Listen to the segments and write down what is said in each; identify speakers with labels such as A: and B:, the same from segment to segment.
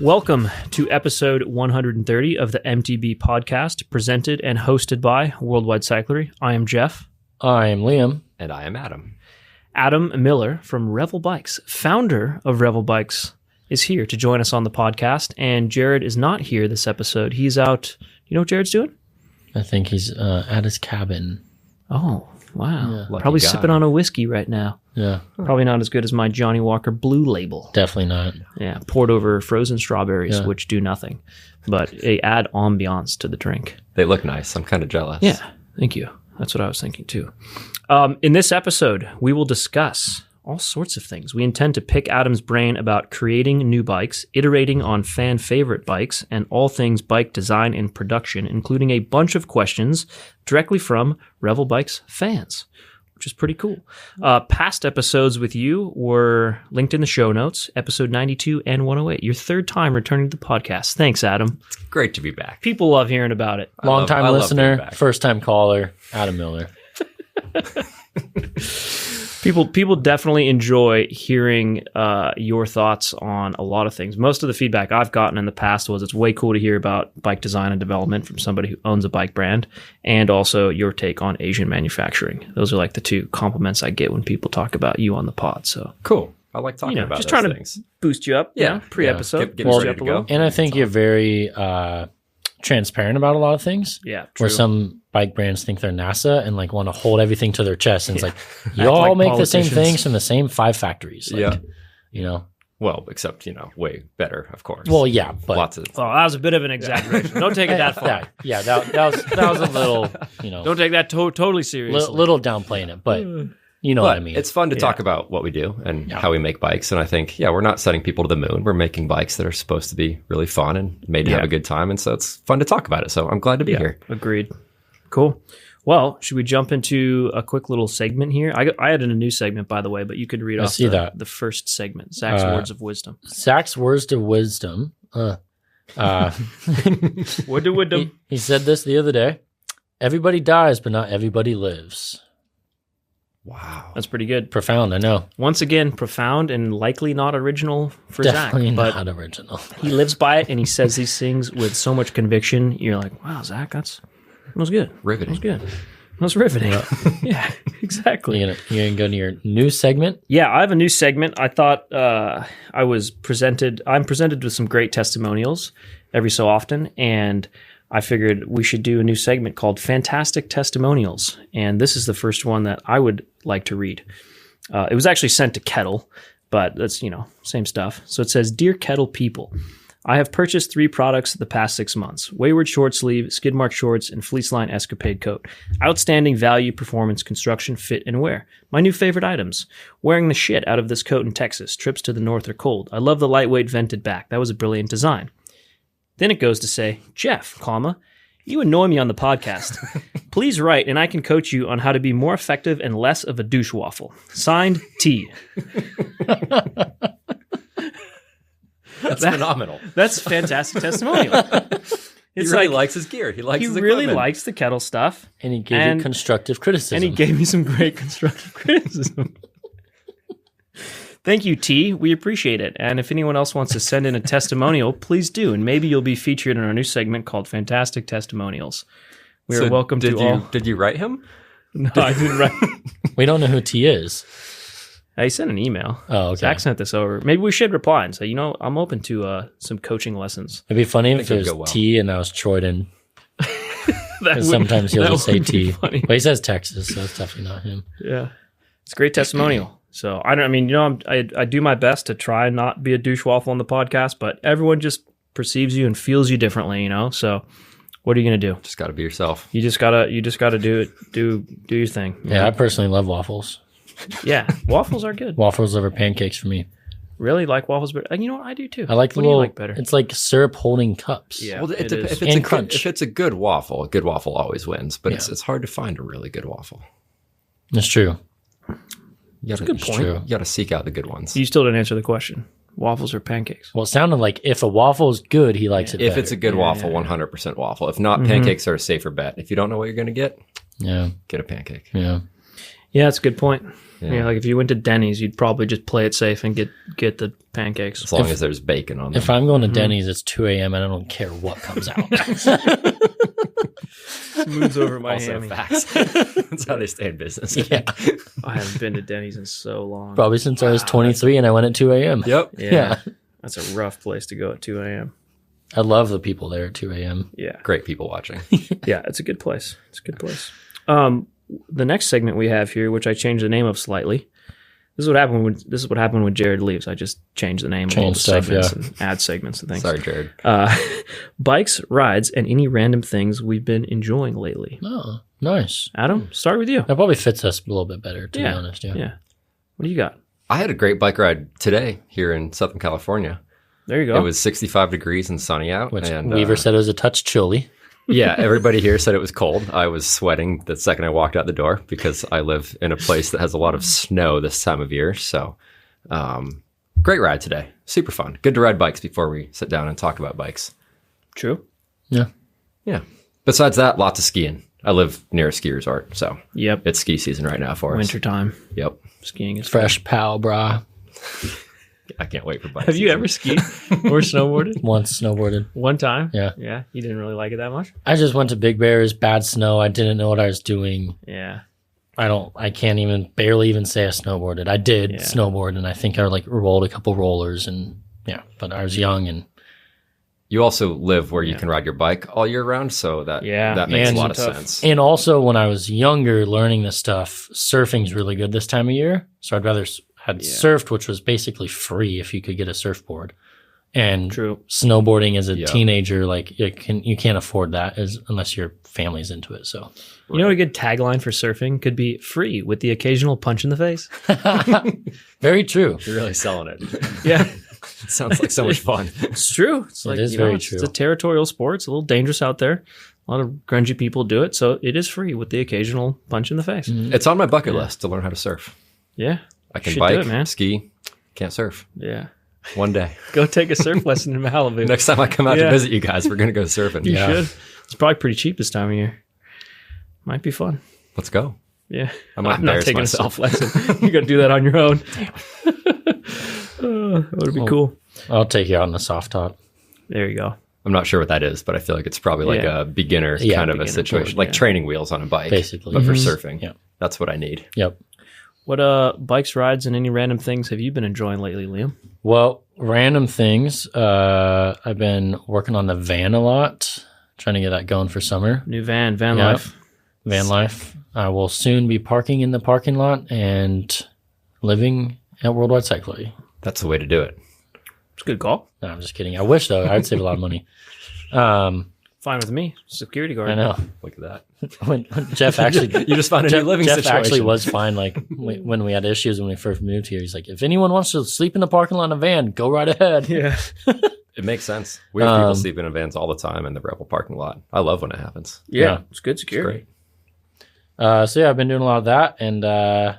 A: Welcome to episode 130 of the MTB Podcast, presented and hosted by Worldwide Cyclery. I am Jeff.
B: I am Liam.
C: And I am Adam.
A: Adam Miller from Revel Bikes, founder of Revel Bikes, is here to join us on the podcast. And Jared is not here this episode. He's out. You know what Jared's doing?
B: I think he's at his cabin.
A: Oh, wow.
B: Yeah.
A: Probably sipping on a whiskey right now.
B: Yeah.
A: Probably not as good as my Johnny Walker Blue Label.
B: Definitely not.
A: Yeah, poured over frozen strawberries, which do nothing, but they add ambiance to the drink.
C: They look nice. I'm kind of jealous.
A: Yeah, thank you. That's what I was thinking too. In this episode, we will discuss all sorts of things. We intend to pick Adam's brain about creating new bikes, iterating on fan favorite bikes, and all things bike design and production, including a bunch of questions directly from Revel Bikes fans, which is pretty cool. Past episodes with you were linked in the show notes, episode 92 and 108. Your third time returning to the podcast. Thanks, Adam.
C: It's great to be back.
A: People love hearing about it.
B: Long-time listener, first-time caller, Adam Miller.
A: People definitely enjoy hearing your thoughts on a lot of things. Most of the feedback I've gotten in the past was it's way cool to hear about bike design and development from somebody who owns a bike brand, and also your take on Asian manufacturing. Those are like the two compliments I get when people talk about you on the pod. So
C: cool. I like talking about
A: just
C: those
A: trying
C: things.
A: to boost you up.
C: Yeah,
A: pre-episode.
C: Get ready to go.
B: And I think you're very transparent about a lot of things.
A: Yeah, true.
B: Where some bike brands think they're NASA and like want to hold everything to their chest. And it's like, you
A: Act
B: all
A: like
B: make the same
A: politicians.
B: things from the same 5 factories. Like,
C: Yeah.
B: You know?
C: Well, except, way better, of course.
B: Well, yeah, but
C: Lots of...
A: Oh, that was a bit of an exaggeration. Don't take it that far.
B: that was a little,
A: Don't take that totally seriously.
B: little downplaying it, but you know what I mean.
C: It's fun to talk about what we do and how we make bikes. And I think, we're not sending people to the moon. We're making bikes that are supposed to be really fun and made to have a good time. And so it's fun to talk about it. So I'm glad to be here.
A: Agreed. Cool. Well, should we jump into a quick little segment here? I added a new segment, by the way, but you could read off the first segment, Zach's Words of Wisdom.
B: Zach's Words of Wisdom. He said this the other day. Everybody dies, but not everybody lives.
C: Wow.
A: That's pretty good.
B: Profound, I know.
A: Once again, profound and likely not original for
B: Definitely
A: Zach. But
B: not original.
A: he lives by it, and he says these things with so much conviction. You're like, wow, Zach, that was good.
C: Riveting.
A: That was good. That was riveting. Yeah, exactly.
B: You're gonna go to your new segment?
A: Yeah, I have a new segment. I thought I'm presented with some great testimonials every so often, and I figured we should do a new segment called Fantastic Testimonials. And this is the first one that I would like to read. It was actually sent to Kettle, but that's, same stuff. So it says, Dear Kettle people, I have purchased 3 products the past 6 months. Wayward short sleeve, skid mark shorts, and fleece line escapade coat. Outstanding value, performance, construction, fit, and wear. My new favorite items. Wearing the shit out of this coat in Texas. Trips to the north are cold. I love the lightweight vented back. That was a brilliant design. Then it goes to say, Jeff, you annoy me on the podcast. Please write and I can coach you on how to be more effective and less of a douche waffle. Signed, T.
C: That's phenomenal.
A: That's a fantastic testimonial.
C: He really likes his gear. He likes his equipment.
A: He really likes the Kettle stuff.
B: And he gave you constructive criticism.
A: And he gave me some great constructive criticism. Thank you, T. We appreciate it. And if anyone else wants to send in a testimonial, please do. And maybe you'll be featured in our new segment called Fantastic Testimonials. We are welcome to all.
C: Did you write him?
A: No, I didn't write him.
B: We don't know who T is.
A: He sent an email.
B: Oh, okay.
A: Zach sent this over. Maybe we should reply and say, I'm open to some coaching lessons.
B: It'd be funny if it was T and I was Troyden. Sometimes he'll just say T. But he says Texas, so it's definitely not him.
A: Yeah. It's a great testimonial. So, I do my best to try and not be a douche waffle on the podcast, but everyone just perceives you and feels you differently, So, what are you going to do?
C: Just got to be yourself.
A: You just got to do it, do your thing.
B: Yeah, I personally love waffles.
A: Yeah, waffles are good.
B: Waffles over pancakes for me.
A: Really like waffles better? You know what? I do too.
B: I like
A: what do you like better?
B: It's like syrup holding cups.
A: Yeah,
C: well,
A: it is.
C: If it's a good waffle always wins. But it's hard to find a really good waffle.
B: That's true.
A: That's a good point.
C: You got to seek out the good ones.
A: You still didn't answer the question. Waffles or pancakes?
B: Well, it sounded like if a waffle is good, he likes it better.
C: If it's a good waffle, 100% waffle. If not, pancakes are a safer bet. If you don't know what you're going to get, get a pancake.
B: Yeah.
A: Yeah, that's a good point.
C: Yeah.
A: Like if you went to Denny's, you'd probably just play it safe and get the pancakes.
C: As long as there's bacon on them.
B: If I'm going to Denny's, it's 2 a.m. and I don't care what comes out.
A: Moves over my
C: Also
A: hammy.
C: facts. That's how they stay in business.
B: Yeah.
A: I haven't been to Denny's in so long.
B: Probably since I was 23 and I went at 2 a.m.
C: Yep.
A: Yeah. That's a rough place to go at 2 a.m.
B: I love the people there at 2 a.m.
A: Yeah.
C: Great people watching.
A: Yeah, it's a good place. It's a good place. The next segment we have here, which I changed the name of slightly. This is what happened when Jared leaves. I just changed the name of all the segments and add segments and things.
C: Sorry, Jared.
A: Bikes, rides, and any random things we've been enjoying lately.
B: Oh, nice.
A: Adam, start with you.
B: That probably fits us a little bit better, to be honest.
A: Yeah. What do you got?
C: I had a great bike ride today here in Southern California.
A: There you go.
C: It was 65 degrees and sunny out.
B: Which
C: and,
B: Weaver said it was a touch chilly.
C: Yeah, everybody here said it was cold. I was sweating the second I walked out the door because I live in a place that has a lot of snow this time of year. So, great ride today. Super fun. Good to ride bikes before we sit down and talk about bikes.
A: True.
B: Yeah.
C: Yeah. Besides that, lots of skiing. I live near a ski resort, so
A: Yep.
C: it's ski season right now for us.
A: Wintertime.
C: Yep.
A: Skiing is
B: Fresh pow, brah.
C: I can't wait for bike
A: Have you
C: season.
A: ever skied or snowboarded?
B: Once snowboarded.
A: One time?
B: Yeah.
A: Yeah. You didn't really like it that much?
B: I just went to Big Bears, bad snow. I didn't know what I was doing.
A: Yeah.
B: I can't barely even say I snowboarded. I did snowboard, and I think I rolled a couple rollers, and but I was young, and
C: You also live where you can ride your bike all year round, so that makes
B: And
C: a lot of
A: tough.
C: sense.
B: and also when I was younger, learning this stuff, surfing's really good this time of year. So I'd rather had surfed, which was basically free if you could get a surfboard. And
A: True.
B: snowboarding as a teenager, like you can't afford that unless your family's into it. So
A: You know what a good tagline for surfing could be? Free with the occasional punch in the face.
B: very true.
C: You're really selling it.
A: Yeah.
C: It sounds like so much fun.
A: It's true. It's like,
B: is
A: you know,
B: very
A: it's
B: true.
A: a territorial sport. It's a little dangerous out there. A lot of grungy people do it. So it is free with the occasional punch in the face.
C: It's on my bucket list to learn how to surf.
A: Yeah.
C: I can
A: Should
C: bike,
A: do it, man.
C: ski, can't surf.
A: Yeah.
C: One day.
A: Go take a surf lesson in Malibu.
C: Next time I come out
A: Yeah.
C: to visit you guys, we're going to go surfing.
A: You should. It's probably pretty cheap this time of year. Might be fun.
C: Let's go.
A: Yeah.
C: I might
A: I'm not
C: embarrass
A: taking
C: myself.
A: a surf lesson. You got to do that on your own. That would be cool.
B: I'll take you out on the soft top.
A: There you go.
C: I'm not sure what that is, but I feel like it's probably like
A: Yeah.
C: a beginner kind of a
A: beginner
C: situation,
A: board,
C: like
A: yeah.
C: training wheels on a bike,
B: Basically.
C: but for surfing.
B: Yeah.
C: That's what I need.
B: Yep.
A: What bikes, rides, and any random things have you been enjoying lately, Liam?
B: Well, random things. I've been working on the van a lot, trying to get that going for summer.
A: New van
B: Yep.
A: life.
B: Van life. I will soon be parking in the parking lot and living at Worldwide Cycling.
C: That's the way to do it.
A: It's a good call.
B: No, I'm just kidding. I wish though. I'd save a lot of money.
A: Fine with me. Security guard.
B: I know.
C: Look at that.
B: When Jeff actually,
C: You just found a new living
B: Jeff
C: situation.
B: actually was fine. Like when we had issues when we first moved here, he's like, if anyone wants to sleep in the parking lot in a van, go right ahead.
A: Yeah.
C: It makes sense. We have people sleeping in vans all the time in the Revel parking lot. I love when it happens.
A: Yeah. It's good security.
B: So I've been doing a lot of that and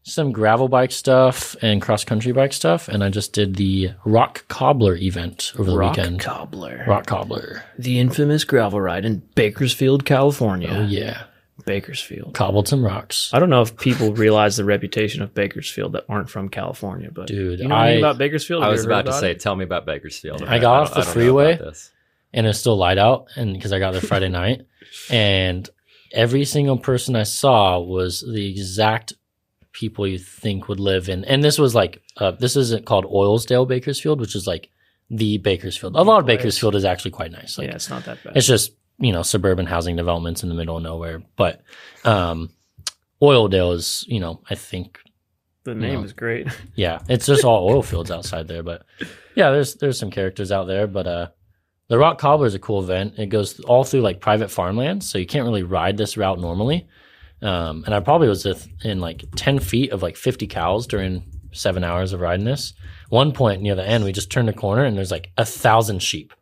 B: some gravel bike stuff and cross country bike stuff. And I just did the Rock Cobbler event over the weekend.
A: Cobbler.
B: Rock Cobbler.
A: The infamous gravel ride in Bakersfield, California.
B: Oh yeah,
A: Bakersfield.
B: cobbled some rocks.
A: I don't know if people realize the reputation of Bakersfield that aren't from California, but
B: Dude,
A: you know anything about Bakersfield?
C: I
A: Have
C: was
A: you ever heard
C: about to
A: about
C: say,
A: it?
C: tell me about Bakersfield.
B: I got off the
C: I don't know
B: freeway.
C: about this.
B: And it's still light out, and because I got there Friday night, and every single person I saw was the exact people you think would live in. And this was like, this isn't called Oilsdale Bakersfield, which is like the Bakersfield. A lot of Bakersfield is actually quite nice. Like,
A: Yeah, it's not that bad.
B: it's just, suburban housing developments in the middle of nowhere. But Oildale is, I think,
A: The name is great.
B: yeah, it's just all oil fields outside there. But yeah, there's some characters out there. But the Rock Cobbler is a cool event. It goes all through like private farmlands, so you can't really ride this route normally. And I probably was in like 10 feet of like 50 cows during 7 hours of riding this. One point near the end, we just turned a corner and there's like 1,000 sheep.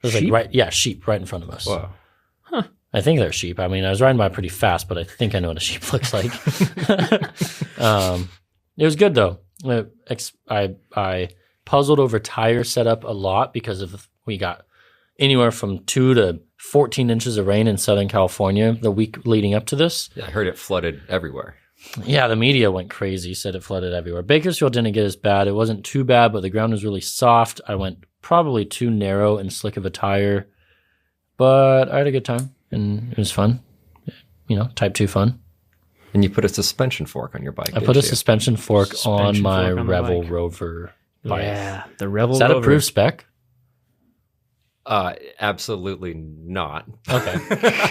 B: There's
A: Sheep?
B: like sheep right in front of us.
C: Wow.
B: I think they're sheep. I mean, I was riding by pretty fast, but I think I know what a sheep looks like. It was good though. I puzzled over tire setup a lot because we got anywhere from 2 to 14 inches of rain in Southern California the week leading up to this.
C: Yeah, I heard it flooded everywhere.
B: Yeah, the media went crazy, said it flooded everywhere. Bakersfield didn't get as bad. It wasn't too bad, but the ground was really soft. I went probably too narrow and slick of a tire, but I had a good time, and it was fun. Type 2 fun.
C: And you put a suspension fork on your bike.
B: I put a suspension fork on my Revel
A: bike.
B: Rover bike.
A: Yeah, the Revel
B: Is that
A: Rover.
B: approved spec?
C: Absolutely not.
B: Okay.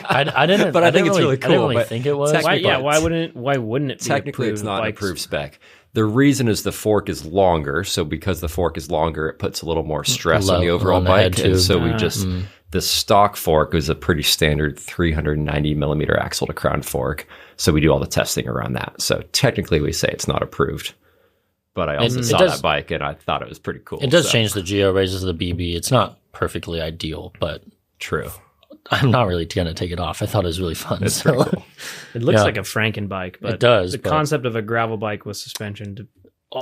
B: I didn't.
C: But I think it's really
B: I didn't
C: cool,
B: really
C: but
B: think it was.
A: Why wouldn't it be
C: Technically, it's
A: approved
C: not an
A: bikes?
C: approved spec. The reason is the fork is longer. So because the fork is longer, it puts a little more stress on the overall
B: on the head
C: bike. And
B: too.
C: so the stock fork is a pretty standard 390 millimeter axle to crown fork. So we do all the testing around that. So technically we say it's not approved. But I also saw that bike and I thought it was pretty cool.
B: It does change the geo, raises the BB. It's not perfectly ideal, but
C: true.
B: I'm not really going to take it off. I thought it was really fun.
C: It's pretty cool.
A: It looks like a Franken bike, but
B: it does.
A: The concept of a gravel bike with suspension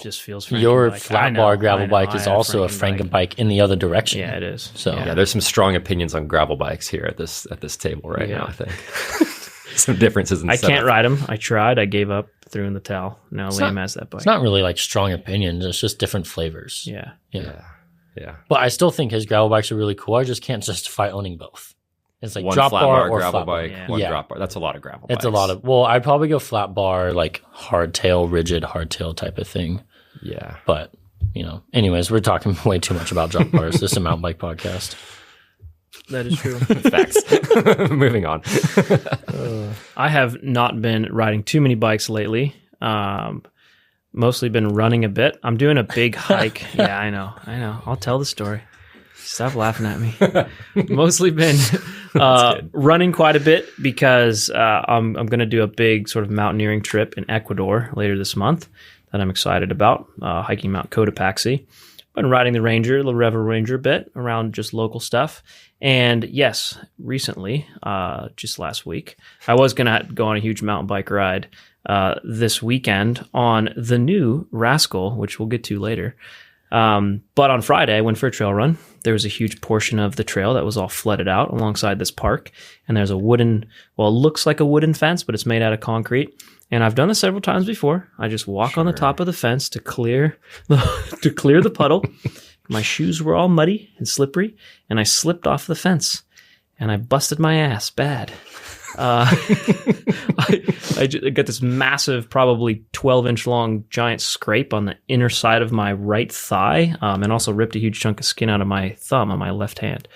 A: just feels Franken
B: Your
A: bike.
B: flat bar gravel bike is also a Franken bike in the other direction.
A: Yeah, it is.
B: So
C: Yeah, there's some strong opinions on gravel bikes here at this table right now, I think. Some differences in
A: I
C: setup.
A: can't ride them. I tried. I gave up. Threw in the towel. Now Liam has that bike.
B: It's not really like strong opinions. It's just different flavors.
A: Yeah.
C: Yeah.
B: But I still think his gravel bikes are really cool. I just can't justify owning both. It's like
C: One
B: drop
C: flat
B: bar or
C: gravel
B: flat bar.
C: bike,
A: Yeah.
C: one
B: Yeah.
C: drop bar. That's a lot of gravel bikes.
B: It's a lot of, well, I'd probably go flat bar, like hardtail, rigid hardtail type of thing.
C: Yeah.
B: But, anyways, we're talking way too much about drop bars. This is a mountain bike podcast.
A: That is true.
C: Facts. Moving on.
A: I have not been riding too many bikes lately. Mostly been running a bit. I'm doing a big hike. Yeah, I know. I'll tell the story. Stop laughing at me. Mostly been running quite a bit because I'm going to do a big sort of mountaineering trip in Ecuador later this month that I'm excited about, hiking Mount Cotopaxi. Been riding the Revel Ranger a bit around just local stuff. And yes, recently, just last week, I was going to go on a huge mountain bike ride this weekend on the new Rascal, which we'll get to later. But on Friday, I went for a trail run. There was a huge portion of the trail that was all flooded out alongside this park. And there's a it looks like a wooden fence, but it's made out of concrete. And I've done this several times before. I just walk on the top of the fence to clear the puddle. My shoes were all muddy and slippery, and I slipped off the fence, and I busted my ass bad. I got this massive, probably 12-inch long giant scrape on the inner side of my right thigh, and also ripped a huge chunk of skin out of my thumb on my left hand.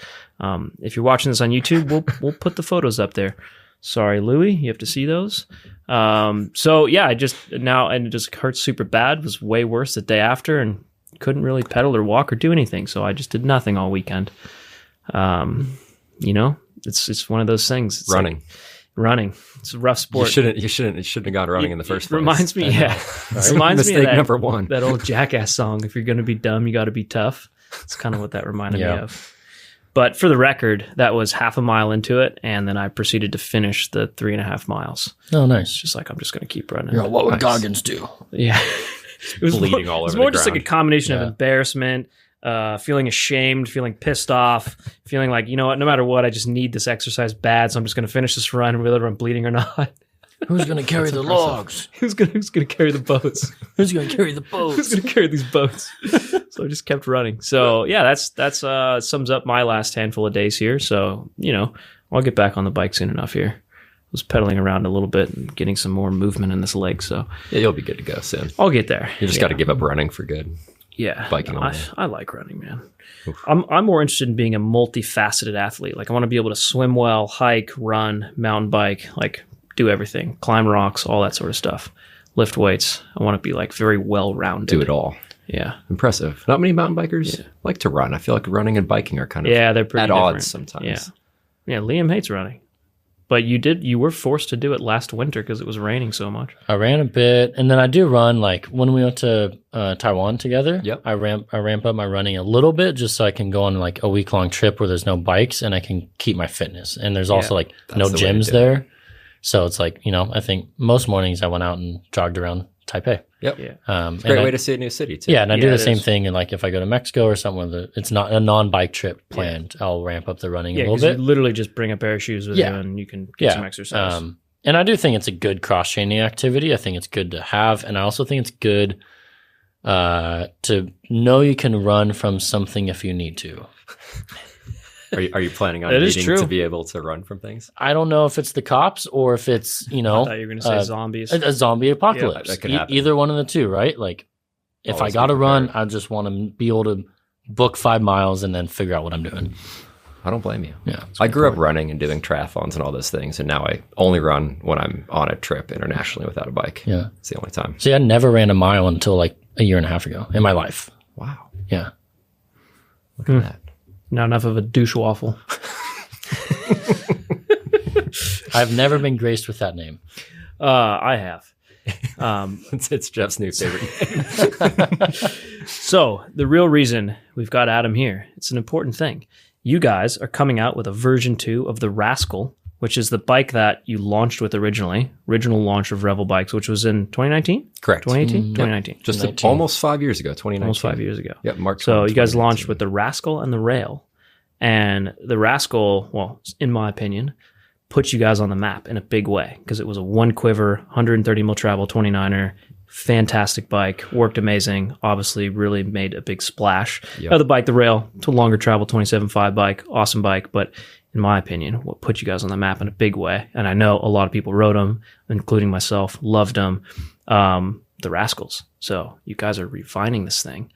A: If you're watching this on YouTube, we'll put the photos up there. Sorry, Louie, you have to see those. So yeah, it just hurts super bad. It was way worse the day after, and couldn't really pedal or walk or do anything. So I just did nothing all weekend. It's one of those things. It's running. It's a rough sport.
C: You shouldn't have gone running in the first place.
A: Reminds me,
C: Right?
A: reminds me of
C: Mistake number one.
A: that old Jackass song. If you're going to be dumb, you got to be tough. It's kind of what that reminded me of. But for the record, that was half a mile into it, and then I proceeded to finish the 3.5 miles.
B: Oh, nice.
A: It's just like, I'm just going to keep running.
B: What would Goggins do?
A: Yeah. It was
C: bleeding all over the ground.
A: It was more just like a combination of embarrassment, feeling ashamed, feeling pissed off, feeling like, you know what, no matter what, I just need this exercise bad, so I'm just going to finish this run whether I'm bleeding or not.
B: Who's going to carry the logs?
A: Who's going to carry the boats?
B: Who's going to carry the boats?
A: Who's going to carry these boats? So I just kept running. So yeah, that's sums up my last handful of days here. So, I'll get back on the bike soon enough here. I was pedaling around a little bit and getting some more movement in this leg. So
C: Yeah, you'll be good to go soon.
A: I'll get there.
C: You just got to give up running for good.
A: Yeah,
C: Biking only.
A: I like running, man. I'm more interested in being a multifaceted athlete. Like I want to be able to swim well, hike, run, mountain bike, like do everything, climb rocks, all that sort of stuff, lift weights. I want to be like very well-rounded.
C: Do it all.
A: Yeah.
C: Impressive. Not many mountain bikers like to run. I feel like running and biking are kind of
A: they're pretty
C: at
A: different.
C: odds sometimes.
A: Yeah, Liam hates running. But you were forced to do it last winter because it was raining so much.
B: I ran a bit, and then I do run. Like when we went to Taiwan together,
C: Yep.
B: I ramp up my running a little bit just so I can go on like a week-long trip where there's no bikes and I can keep my fitness. And there's also like no
C: the way to
B: gyms
C: do
B: there. So it's like, I think most mornings I went out and jogged around Taipei.
C: Yep.
A: Yeah.
C: It's a great way to see a new city too.
B: Yeah, and I do
A: Yeah,
B: the
A: it
B: same
A: is.
B: thing. And like if I go to Mexico or somewhere that it's not a non-bike trip planned, I'll ramp up the running a
A: Yeah,
B: little
A: 'cause
B: bit.
A: you literally just bring a pair of shoes with you and you can get some exercise.
B: And I do think it's a good cross-training activity. I think it's good to have. And I also think it's good to know you can run from something if you need to.
C: Are you planning on
A: That is
C: needing
A: true.
C: to be able to run from things?
B: I don't know if it's the cops or if it's,
A: I thought you were going to say zombies.
B: a zombie apocalypse.
C: that could happen.
B: Either one of the two, right? Like if
C: Always
B: I got to
C: be
B: run,
C: prepared.
B: I just want to be able to book 5 miles and then figure out what I'm doing.
C: I don't blame you.
B: Yeah.
C: I grew up running and doing triathlons and all those things, and now I only run when I'm on a trip internationally without a bike.
B: Yeah.
C: It's the only time.
B: See, I never ran a mile until like a year and a half ago in my life.
C: Wow.
B: Yeah.
C: Look at that.
A: Not enough of a douche waffle.
B: I've never been graced with that name.
A: I have.
C: It's Jeff's new favorite.
A: So the real reason we've got Adam here, it's an important thing. You guys are coming out with a version 2 of the Rascal, which is the bike that you launched with original launch of Revel Bikes, which was in 2019?
C: Correct.
A: 2018? 2019.
C: Just
B: 19.
C: almost 5 years ago, 2019.
A: Almost 5 years ago.
C: Yep, March.
A: So
C: 1,
A: you guys
C: 2019.
A: launched with the Rascal and the Rail. And the Rascal, well, in my opinion, put you guys on the map in a big way because it was a one quiver, 130 mil travel 29er, fantastic bike, worked amazing, obviously really made a big splash.
C: Yep.
A: The bike, the Rail, to longer travel 27.5 bike, awesome bike, but in my opinion, what put you guys on the map in a big way, and I know a lot of people rode them, including myself, loved them, the Rascals. So you guys are refining this thing,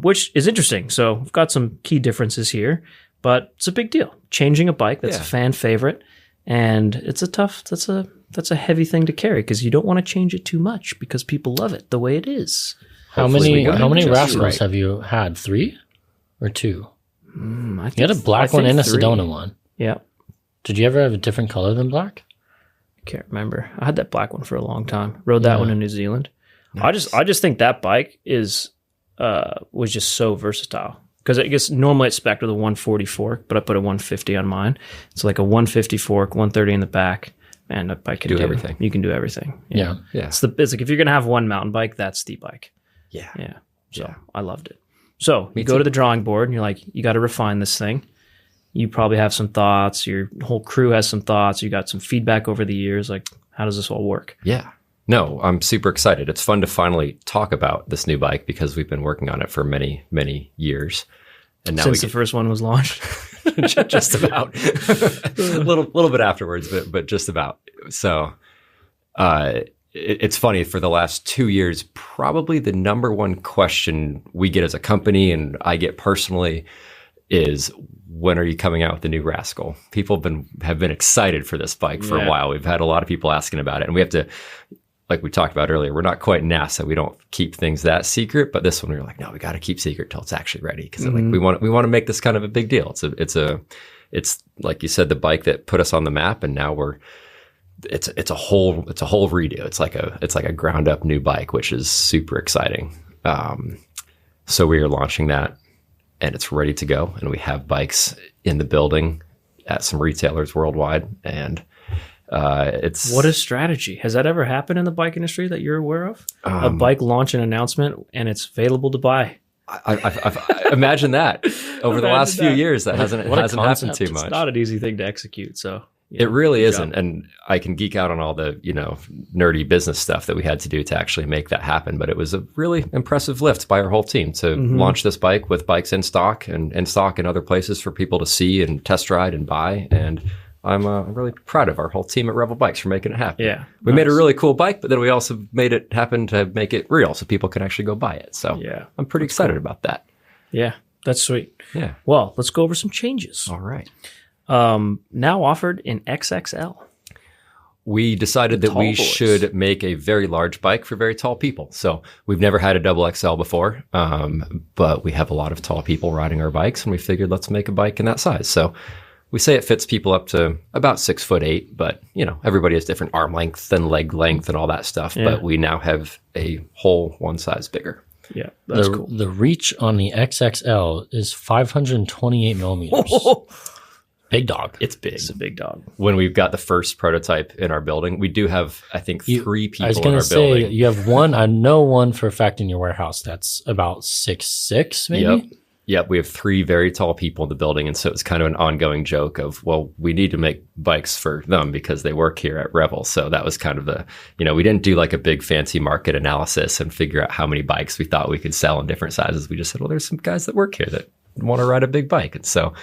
A: which is interesting. So we've got some key differences here, but it's a big deal. Changing a bike that's a fan favorite, and it's that's a heavy thing to carry because you don't want to change it too much because people love it the way it is.
B: How
C: Hopefully we
B: many
C: got it just
B: Rascals
C: right.
B: have you had? 3 or 2?
A: I
B: You
A: think,
B: had a black one and a
A: 3.
B: Sedona one.
A: Yeah,
B: Did you ever have a different color than black?
A: I can't remember. I had that black one for a long time. Rode that one in New Zealand. Nice. I just think that bike is was just so versatile. Because I guess normally it's spec'd with a 140 fork, but I put a 150 on mine. It's like a 150 fork, 130 in the back, and that bike can do
C: everything.
A: You can do everything.
B: Yeah.
A: It's like if you're gonna have one mountain bike, that's the bike.
C: Yeah.
A: Yeah. So I loved it. So you go to the drawing board and you're like, you got to refine this thing. You probably have some thoughts. Your whole crew has some thoughts. You got some feedback over the years. Like, how does this all work?
C: Yeah. No, I'm super excited. It's fun to finally talk about this new bike because we've been working on it for many, many years. And now
A: Since the first one was launched.
C: just about a little bit afterwards, but just about. So it's funny, for the last 2 years, probably the number one question we get as a company and I get personally is, when are you coming out with the new Rascal? People have been excited for this bike for a while. We've had a lot of people asking about it, and we have to, like we talked about earlier, we're not quite NASA. We don't keep things that secret, but this one we were like, no, we got to keep secret till it's actually ready because like we want to make this kind of a big deal. It's like you said, the bike that put us on the map, and now it's a whole redo. It's like a ground up new bike, which is super exciting. So we are launching that, and it's ready to go, and we have bikes in the building at some retailers worldwide, and it's
A: What a strategy. Has that ever happened in the bike industry that you're aware of? A bike launch and announcement and it's available to buy.
C: I imagine that over the last few years that hasn't happened too much.
A: It's not an easy thing to execute. So
C: It really isn't. And I can geek out on all the, nerdy business stuff that we had to do to actually make that happen. But it was a really impressive lift by our whole team to launch this bike with bikes in stock and in stock in other places for people to see and test ride and buy. And I'm really proud of our whole team at Revel Bikes for making it happen.
A: Yeah.
C: We made a really cool bike, but then we also made it happen to make it real so people can actually go buy it. So
A: Yeah,
C: I'm pretty excited about that.
A: Yeah, that's sweet.
C: Yeah.
A: Well, let's go over some changes.
C: All right.
A: Now offered in XXL.
C: We decided that
A: Tall
C: we
A: boys.
C: should make a very large bike for very tall people. So we've never had a double XL before, but we have a lot of tall people riding our bikes, and we figured let's make a bike in that size. So we say it fits people up to about 6'8", but everybody has different arm length and leg length and all that stuff.
A: Yeah.
C: But we now have a whole one size bigger.
A: Yeah, that's cool.
B: The reach on the XXL is 528 millimeters. big dog.
C: It's big.
A: It's a big dog.
C: When we've got the first prototype in our building, we do have, I think, 3 people
B: I was
C: in
B: going
C: our
B: to say,
C: building.
B: you have one. I know one for a fact in your warehouse that's about 6'6", maybe.
C: Yep, we have 3 very tall people in the building, and so it's kind of an ongoing joke of, well, we need to make bikes for them because they work here at Revel. So that was kind of the, we didn't do like a big fancy market analysis and figure out how many bikes we thought we could sell in different sizes. We just said, well, there's some guys that work here that want to ride a big bike, and so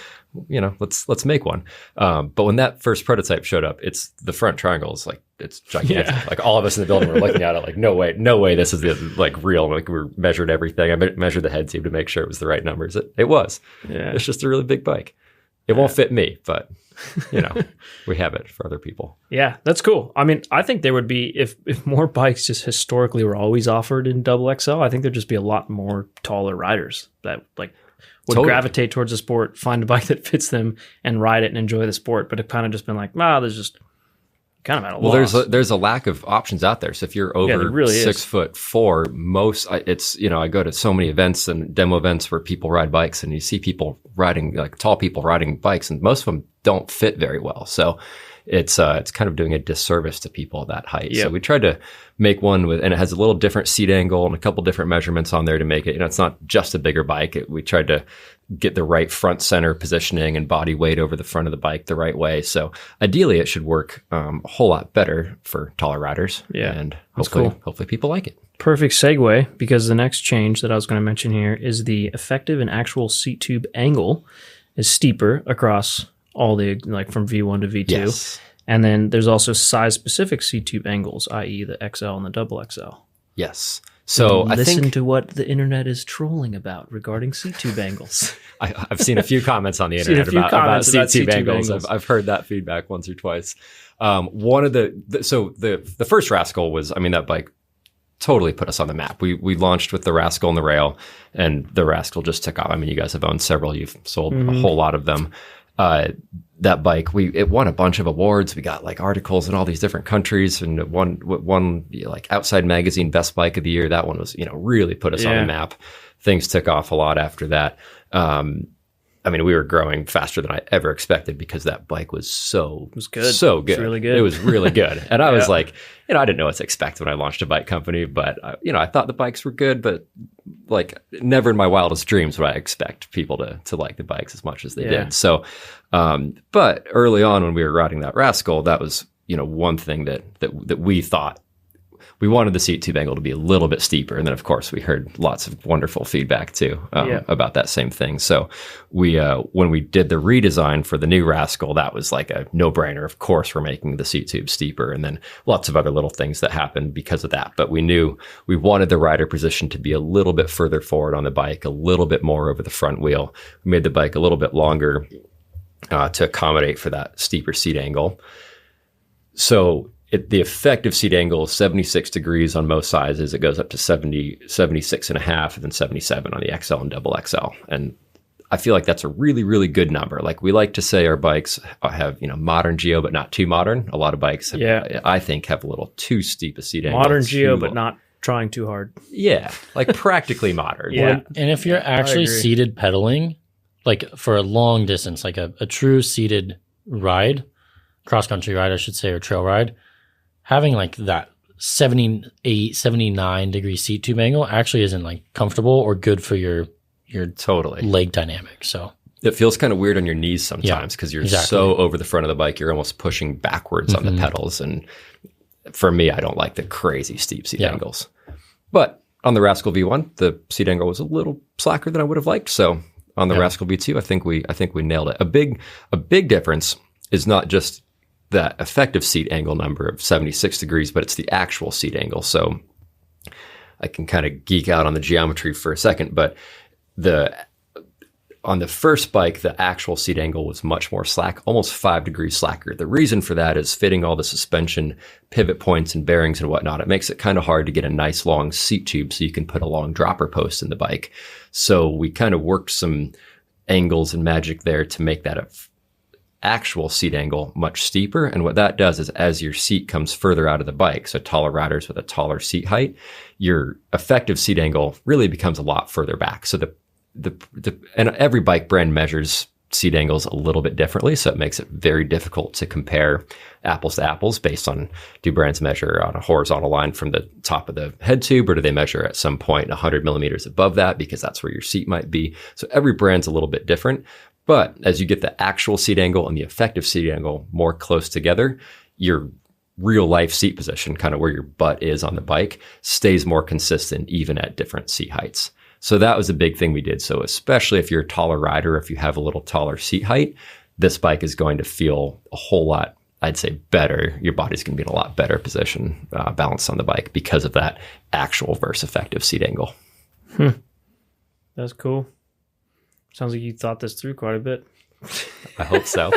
C: let's make one. But when that first prototype showed up, it's the front triangle is like, it's gigantic.
A: Yeah.
C: Like all of us in the building were looking at it like, no way, this is the like real. Like we measured everything. I measured the head seam to make sure it was the right numbers. It was.
A: Yeah.
C: It's just a really big bike. It won't fit me, but we have it for other people.
A: Yeah, that's cool. I mean, I think there would be, if more bikes just historically were always offered in double XL, I think there'd just be a lot more taller riders that would
C: Totally.
A: gravitate towards the sport, find a bike that fits them and ride it and enjoy the sport. But it kind of just been like, there's just kind of at a loss.
C: There's a lack of options out there. So if you're over
A: there really
C: 6'4", most I go to so many events and demo events where people ride bikes, and you see people riding, like tall people riding bikes, and most of them don't fit very well. So it's kind of doing a disservice to people at that height.
A: Yep.
C: So we tried to make one and it has a little different seat angle and a couple different measurements on there to make it, it's not just a bigger bike. We tried to get the right front center positioning and body weight over the front of the bike the right way. So ideally it should work a whole lot better for taller riders.
A: Yeah,
C: and
A: that's
C: hopefully people like it.
A: Perfect segue, because the next change that I was going to mention here is the effective and actual seat tube angle is steeper across all the, like from V1 to V2.
C: Yes.
A: And then there's also size-specific seat tube angles, i.e. the XL and the double XL.
C: Yes. So
A: Listen to what the internet is trolling about regarding seat tube angles.
C: I've seen a few comments on the internet about seat tube angles. I've heard that feedback once or twice. One of the first Rascal was, that bike totally put us on the map. We launched with the Rascal and the Rail, and the Rascal just took off. You guys have owned several. You've sold a whole lot of them. That bike, it won a bunch of awards. We got like articles in all these different countries, and it won like Outside Magazine Best Bike of the Year. That one was, really put us on the map. Things took off a lot after that. We were growing faster than I ever expected because that bike was so good. So good.
A: It was really good.
C: It was really good. And I was like, I didn't know what to expect when I launched a bike company, but I thought the bikes were good, but like never in my wildest dreams would I expect people to like the bikes as much as they did. So, but early on when we were riding that Rascal, that was, one thing that we thought. We wanted the seat tube angle to be a little bit steeper. And then, of course, we heard lots of wonderful feedback, too, about that same thing. So we when we did the redesign for the new Rascal, that was like a no-brainer. Of course, we're making the seat tube steeper, and then lots of other little things that happened because of that. But we knew we wanted the rider position to be a little bit further forward on the bike, a little bit more over the front wheel. We made the bike a little bit longer to accommodate for that steeper seat angle. So the effective seat angle is 76 degrees on most sizes. It goes up to 70, 76 and a half, and then 77 on the XL and double XL. And I feel like that's a really, really good number. Like we like to say our bikes have, modern geo, but not too modern. A lot of bikes, I think, have a little too steep a seat angle.
A: Modern geo, but not trying too hard.
C: Yeah, like practically modern.
A: Yeah.
B: And if you're actually seated pedaling, like for a long distance, like a true seated ride, cross-country ride, I should say, or trail ride, having like that 78, 79 degree seat tube angle actually isn't like comfortable or good for your
C: totally
B: leg dynamic. So
C: it feels kind of weird on your knees sometimes because you're so over the front of the bike, you're almost pushing backwards on the pedals. And for me, I don't like the crazy steep seat angles. But on the Rascal V1, the seat angle was a little slacker than I would have liked. So on the Rascal V2, I think we nailed it. A big difference is not just that effective seat angle number of 76 degrees, but it's the actual seat angle. So I can kind of geek out on the geometry for a second, but on the first bike, the actual seat angle was much more slack, almost 5 degrees slacker. The reason for that is fitting all the suspension pivot points and bearings and whatnot. It makes it kind of hard to get a nice long seat tube so you can put a long dropper post in the bike. So we kind of worked some angles and magic there to make that actual seat angle much steeper. And what that does is as your seat comes further out of the bike, so taller riders with a taller seat height, your effective seat angle really becomes a lot further back. So and every bike brand measures seat angles a little bit differently. So it makes it very difficult to compare apples to apples based on, do brands measure on a horizontal line from the top of the head tube, or do they measure at some point 100 millimeters above that because that's where your seat might be? So every brand's a little bit different. But as you get the actual seat angle and the effective seat angle more close together, your real life seat position, kind of where your butt is on the bike, stays more consistent even at different seat heights. So that was a big thing we did. So especially if you're a taller rider, if you have a little taller seat height, this bike is going to feel a whole lot, I'd say, better. Your body's going to be in a lot better position, balanced on the bike because of that actual versus effective seat angle.
A: That's cool. Sounds like you thought this through quite a bit.
C: I hope so.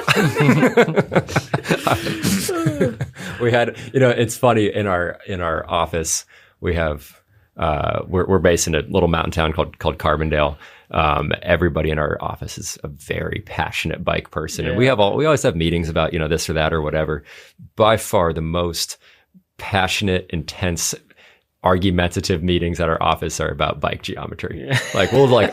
C: We had, it's funny, in our office, we have, we're based in a little mountain town called Carbondale. Everybody in our office is a very passionate bike person. And we always have meetings about, this or that or whatever. By far the most passionate, intense, argumentative meetings at our office are about bike geometry. Yeah. Like we'll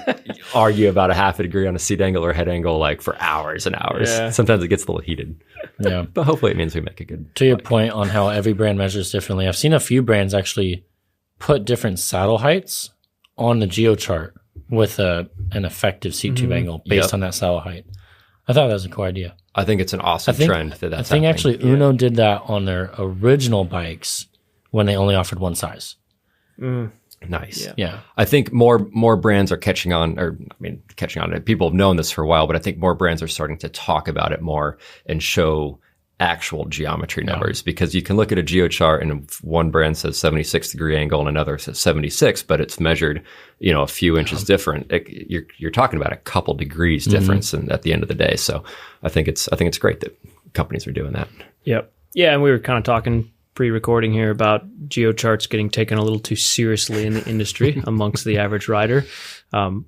C: argue about a half a degree on a seat angle or head angle for hours and hours. Yeah. Sometimes it gets a little heated. Yeah. But hopefully it means we make a good
B: To your point on how every brand measures differently, I've seen a few brands actually put different saddle heights on the geo chart with an effective seat tube angle based on that saddle height. I thought that was a cool idea.
C: I think it's an awesome trend that's
B: I think actually Uno did that on their original bikes when they only offered one size.
C: Nice. Yeah. I think more brands are catching on, catching on. People have known this for a while, but I think more brands are starting to talk about it more and show actual geometry numbers, because you can look at a geo chart and one brand says 76 degree angle and another says 76, but it's measured, a few inches different. You're talking about a couple degrees difference at the end of the day. So I think it's great that companies are doing that.
A: Yep. Yeah. And we were kind of talking pre-recording here about geo charts getting taken a little too seriously in the industry amongst the average rider.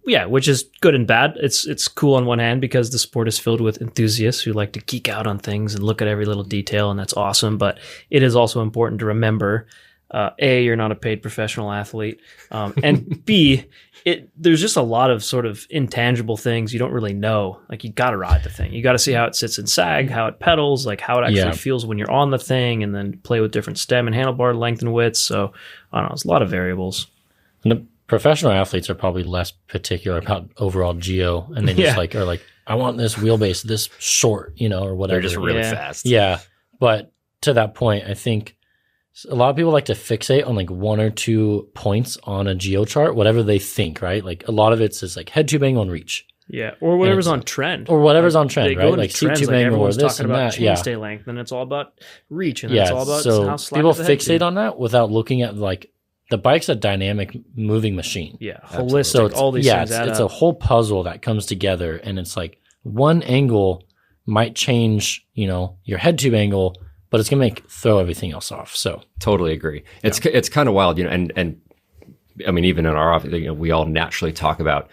A: Which is good and bad. It's cool on one hand because the sport is filled with enthusiasts who like to geek out on things and look at every little detail, and that's awesome. But it is also important to remember, A, you're not a paid professional athlete, and B, there's just a lot of sort of intangible things you don't really know. Like, you got to ride the thing. You got to see how it sits in sag, how it pedals, like how it actually feels when you're on the thing, and then play with different stem and handlebar length and width. So I don't know, there's a lot of variables.
B: And the professional athletes are probably less particular about overall geo, and they just are like, I want this wheelbase this short, or whatever.
C: They're just really fast.
B: Yeah. But to that point, I think a lot of people like to fixate on like one or 2 points on a geo chart, whatever they think, right? Like a lot of it's just like head tube angle and reach.
A: Yeah, or whatever's on trend.
B: Or whatever's on trend, right? Like seat tube angle or this and that.
A: Yeah. Chainstay length, and it's all about reach, and it's all about how slack
B: people
A: the head
B: fixate
A: tube.
B: on that without looking at like the bike's a dynamic moving machine.
A: Yeah, holistic. So all these things add
B: it's
A: up.
B: a whole puzzle that comes together, and it's like one angle might change, your head tube angle, but it's going to throw everything else off. So
C: totally agree. It's kind of wild, and I mean, even in our office, we all naturally talk about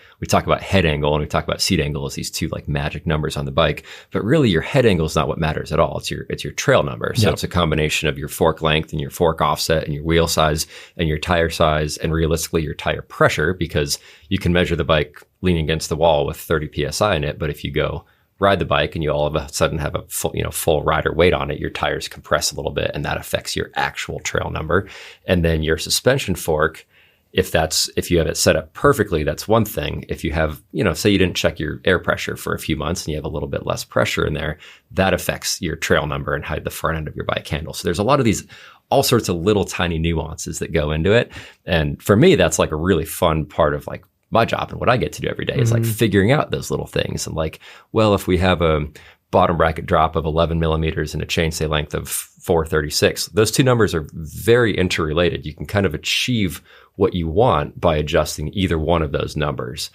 C: head angle and we talk about seat angle as these two like magic numbers on the bike, but really your head angle is not what matters at all. It's your trail number. So it's a combination of your fork length and your fork offset and your wheel size and your tire size and realistically your tire pressure, because you can measure the bike leaning against the wall with 30 PSI in it. But if you go ride the bike and you all of a sudden have a full rider weight on it, your tires compress a little bit, and that affects your actual trail number. And then your suspension fork, if you have it set up perfectly, that's one thing. If you have, say you didn't check your air pressure for a few months and you have a little bit less pressure in there, that affects your trail number and how the front end of your bike handles. So there's a lot of these, all sorts of little tiny nuances that go into it. And for me, that's like a really fun part of like my job and what I get to do every day is like figuring out those little things. And like, well, if we have a bottom bracket drop of 11 millimeters and a chainstay length of 436, those two numbers are very interrelated. You can kind of achieve what you want by adjusting either one of those numbers.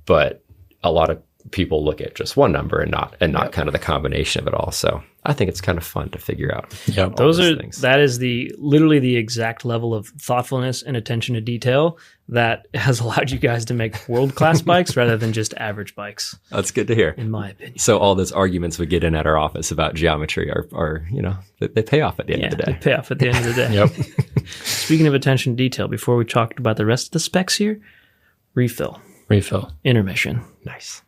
C: But a lot of people look at just one number and not kind of the combination of it all. So I think it's kind of fun to figure out.
A: Yeah, that is literally the exact level of thoughtfulness and attention to detail that has allowed you guys to make world-class bikes rather than just average bikes.
C: That's good to hear,
A: in my opinion.
C: So all those arguments we get in at our office about geometry are they pay off at the end of the day.
A: They pay off at the end of the day.
B: Yep.
A: Speaking of attention to detail, before we talk about the rest of the specs here, refill.
B: Intermission.
C: Nice.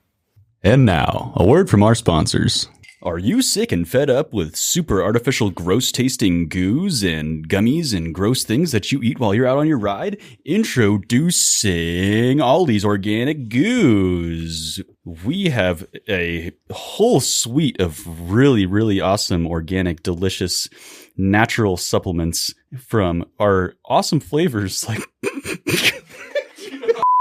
D: And now, a word from our sponsors. Are you sick and fed up with super artificial gross tasting goos and gummies and gross things that you eat while you're out on your ride? Introducing Ollie's Organic Goos. We have a whole suite of really, really awesome, organic, delicious, natural supplements from our awesome flavors like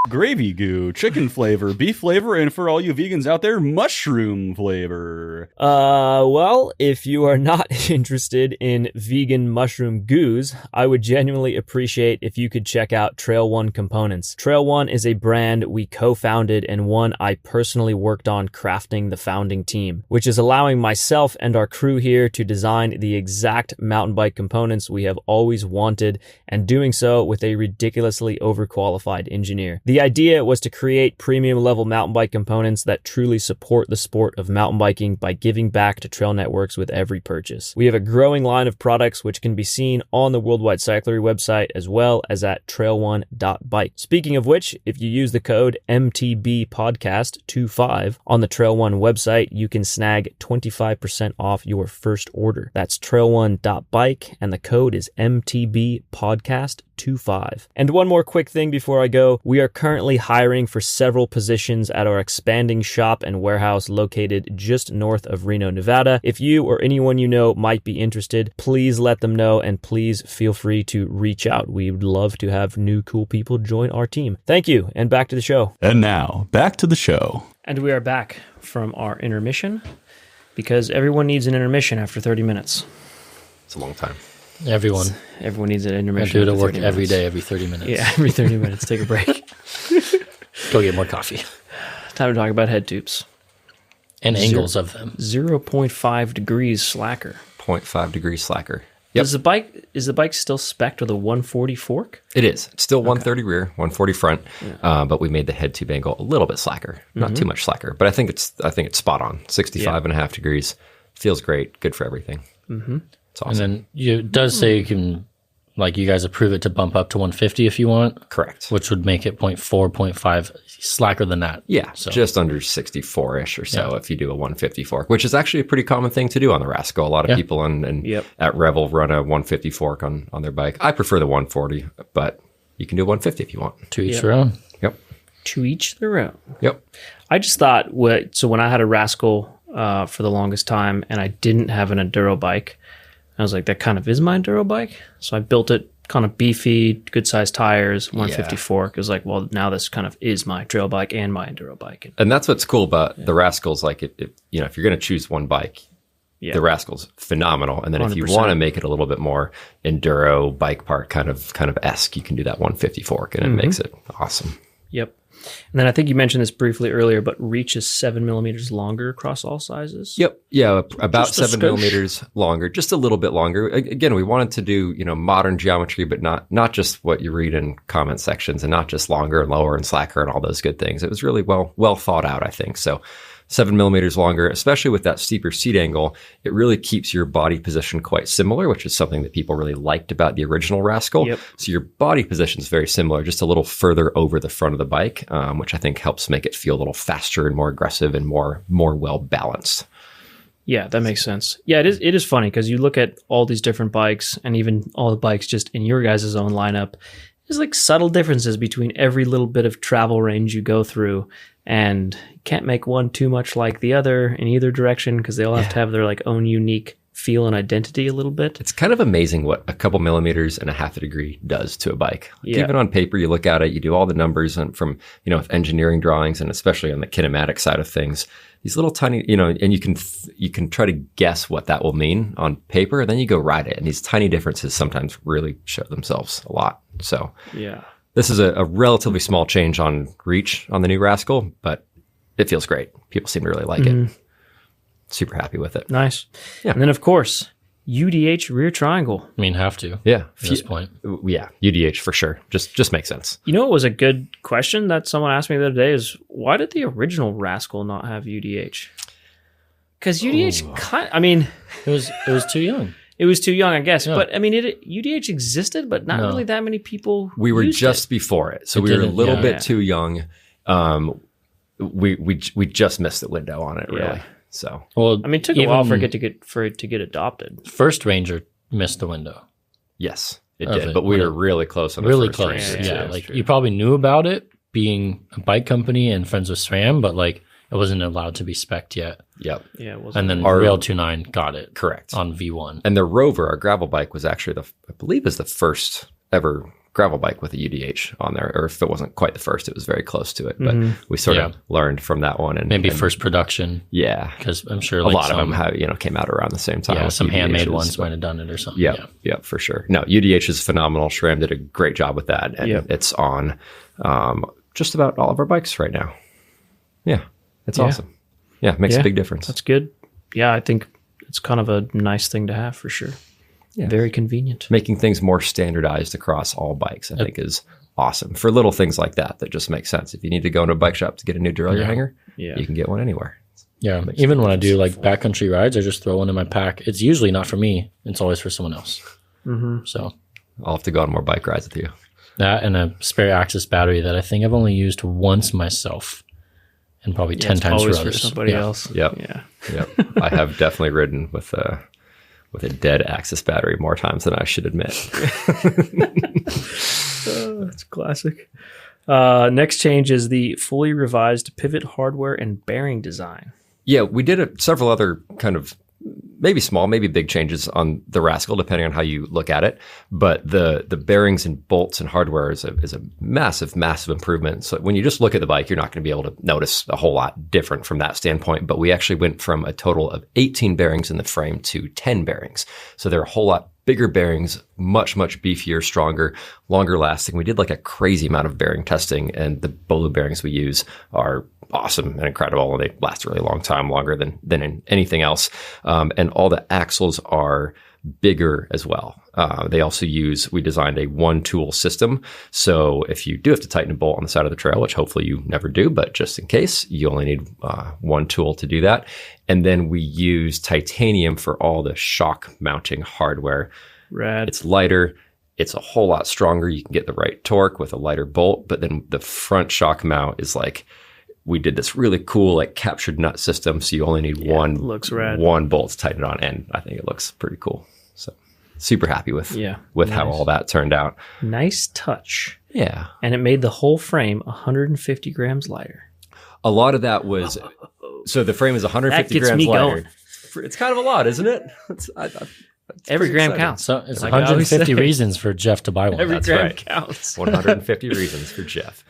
D: gravy goo, chicken flavor, beef flavor, and for all you vegans out there, mushroom flavor.
A: Well, if you are not interested in vegan mushroom goos, I would genuinely appreciate if you could check out Trail One Components. Trail One is a brand we co-founded and one I personally worked on crafting the founding team, which is allowing myself and our crew here to design the exact mountain bike components we have always wanted, and doing so with a ridiculously overqualified engineer. The idea was to create premium level mountain bike components that truly support the sport of mountain biking by giving back to trail networks with every purchase. We have a growing line of products which can be seen on the Worldwide Cyclery website as well as at trail1.bike. Speaking of which, if you use the code MTB Podcast 25 on the Trail One website, you can snag 25% off your first order. That's trail1.bike and the code is MTB Podcast 25. And one more quick thing before I go. We are currently hiring for several positions at our expanding shop and warehouse located just north of Reno, Nevada. If you or anyone you know might be interested, please let them know and please feel free to reach out. We would love to have new cool people join our team. Thank you, and back to the show.
D: And now, back to the show.
A: And we are back from our intermission because everyone needs an intermission after 30 minutes.
C: It's a long time.
B: Everyone
A: needs an intermission.
B: I do it at work every day, every 30 minutes.
A: Yeah, every 30 minutes. Take a break.
B: Go get more coffee.
A: Time to talk about head tubes.
B: And angles of them.
A: 0.5 degrees slacker.
C: 0.5 degrees slacker. Yep.
A: Is the bike still spec'd with a 140 fork?
C: It is. It's still 130 rear, 140 front, but we made the head tube angle a little bit slacker. Not too much slacker, but I think it's spot on. 65.5 degrees. Feels great. Good for everything. Mm-hmm. It's awesome.
B: And then it does say you can, like, you guys approve it to bump up to 150 if you want.
C: Correct.
B: Which would make it 0.4, 0.5 slacker than that.
C: Yeah, so just under 64-ish or so if you do a 150 fork, which is actually a pretty common thing to do on the Rascal. A lot of people at Revel run a 150 fork on their bike. I prefer the 140, but you can do 150 if you want.
B: To each their own.
C: Yep.
A: To each their own.
C: Yep.
A: I just thought, so when I had a Rascal for the longest time and I didn't have an enduro bike, I was like, that kind of is my enduro bike. So I built it kind of beefy, good sized tires, 150 fork. It was like, well, now this kind of is my trail bike and my enduro bike.
C: And that's what's cool about the Rascals. Like, if you're going to choose one bike, the Rascal's phenomenal. And then 100%. If you want to make it a little bit more enduro bike park kind of esque, you can do that 150 fork and it makes it awesome.
A: Yep. And then I think you mentioned this briefly earlier, but reach is 7 millimeters longer across all sizes.
C: Yep. Yeah. About 7 millimeters longer, just a little bit longer. Again, we wanted to do, modern geometry, but not just what you read in comment sections and not just longer and lower and slacker and all those good things. It was really well thought out, I think. So 7 millimeters longer, especially with that steeper seat angle, it really keeps your body position quite similar, which is something that people really liked about the original Rascal. Yep. So your body position is very similar, just a little further over the front of the bike, which I think helps make it feel a little faster and more aggressive and more well balanced.
A: Yeah, that makes sense. Yeah, it is funny because you look at all these different bikes and even all the bikes just in your guys' own lineup. There's like subtle differences between every little bit of travel range you go through, and you can't make one too much like the other in either direction because they all have to have their like own unique feel and identity a little bit.
C: It's kind of amazing what a couple millimeters and a half a degree does to a bike. Like even on paper, you look at it, you do all the numbers and from, with engineering drawings and especially on the kinematic side of things, these little tiny, and you can try to guess what that will mean on paper, and then you go ride it. And these tiny differences sometimes really show themselves a lot. So this is a relatively small change on reach on the new Rascal, but it feels great. People seem to really like it. Super happy with it.
A: Nice. Yeah. And then, of course, UDH rear triangle.
B: I mean, have to.
C: Yeah.
B: At this point.
C: Yeah. UDH for sure. Just makes sense.
A: You know what was a good question that someone asked me the other day is, why did the original Rascal not have UDH? Because UDH,
B: it was too young.
A: It was too young, I guess. Yeah. But, UDH existed, but not really that many people
C: We were just before it. So we were a little bit too young. we just missed the window on it, really.
A: Yeah.
C: So,
B: Well,
A: I mean, it took a while for it to get adopted.
B: First Ranger missed the window.
C: yes, it
B: Of
C: did.
B: it,
C: But we
B: when
C: were really close on the
B: Really
C: first
B: close.
C: Ranger,
B: Yeah.
C: too.
B: Like you probably knew about it being a bike company and friends with SRAM, but like it wasn't allowed to be spec'd yet.
C: Yep,
A: Yeah, it wasn't.
B: And then
C: Our-
B: Rail 29 got it
C: correct.
B: on V1.
C: And the Rover, our gravel bike, was actually I believe, is the first ever gravel bike with a UDH on there. Or if it wasn't quite the first, it was very close to it. But we sort of learned from that one. And
B: Maybe
C: and,
B: first production,
C: yeah,
B: because I'm sure
C: a
B: like
C: lot of
B: some,
C: them have, came out around the same time.
B: yeah,
C: with
B: some handmade
C: UDHs,
B: ones
C: but-
B: might have done it or something.
C: Yeah, for sure. No, UDH is phenomenal. SRAM did a great job with that, and it's on just about all of our bikes right now. Yeah, it's awesome. Yeah, it makes a big difference.
A: That's good. Yeah, I think it's kind of a nice thing to have for sure.
C: Yeah.
A: Very convenient.
C: Making things more standardized across all bikes, I think, is awesome for little things like that just make sense. If you need to go into a bike shop to get a new derailleur hanger, you can get one anywhere.
B: Yeah. Even when I do like backcountry rides, I just throw one in my pack. It's usually not for me. It's always for someone else. So
C: I'll have to go on more bike rides with you.
B: that and a spare Axis battery that I think I've only used once myself and probably 10
A: It's
B: times for
A: always
B: others.
A: for somebody
B: Yeah.
A: else.
C: Yep.
A: Yeah.
C: Yep. I have definitely ridden with a dead Axis battery more times than I should admit.
A: That's classic. Next change is the fully revised pivot hardware and bearing design.
C: Yeah, we did several other kind of maybe small, maybe big changes on the Rascal, depending on how you look at it. But the bearings and bolts and hardware is a massive, massive improvement. So when you just look at the bike, you're not going to be able to notice a whole lot different from that standpoint. But we actually went from a total of 18 bearings in the frame to 10 bearings. So they're a whole lot bigger bearings, much, much beefier, stronger, longer lasting. We did like a crazy amount of bearing testing, and the Bolu bearings we use are awesome and incredible, and they last a really long time, longer than in anything else. And all the axles are bigger as well. We designed a one tool system. So if you do have to tighten a bolt on the side of the trail, which hopefully you never do, but just in case, you only need one tool to do that. And then we use titanium for all the shock mounting hardware.
A: Rad.
C: It's lighter. It's a whole lot stronger. You can get the right torque with a lighter bolt, but then the front shock mount is like, we did this really cool like captured nut system. So you only need
A: looks rad.
C: one bolt to tighten it on, and I think it looks pretty cool. So super happy with how all that turned out.
A: Nice touch.
C: Yeah.
A: And it made the whole frame 150 grams lighter.
C: A lot of that was, so the frame is 150
A: That gets
C: grams
A: me
C: lighter.
A: going.
C: It's kind of a lot, isn't it?
A: Every gram
C: exciting.
A: counts.
B: So it's
A: Like I always
B: 150
A: say.
B: reasons for Jeff to buy one.
A: Every
C: That's
A: gram
C: right.
A: counts.
C: 150 reasons for Jeff.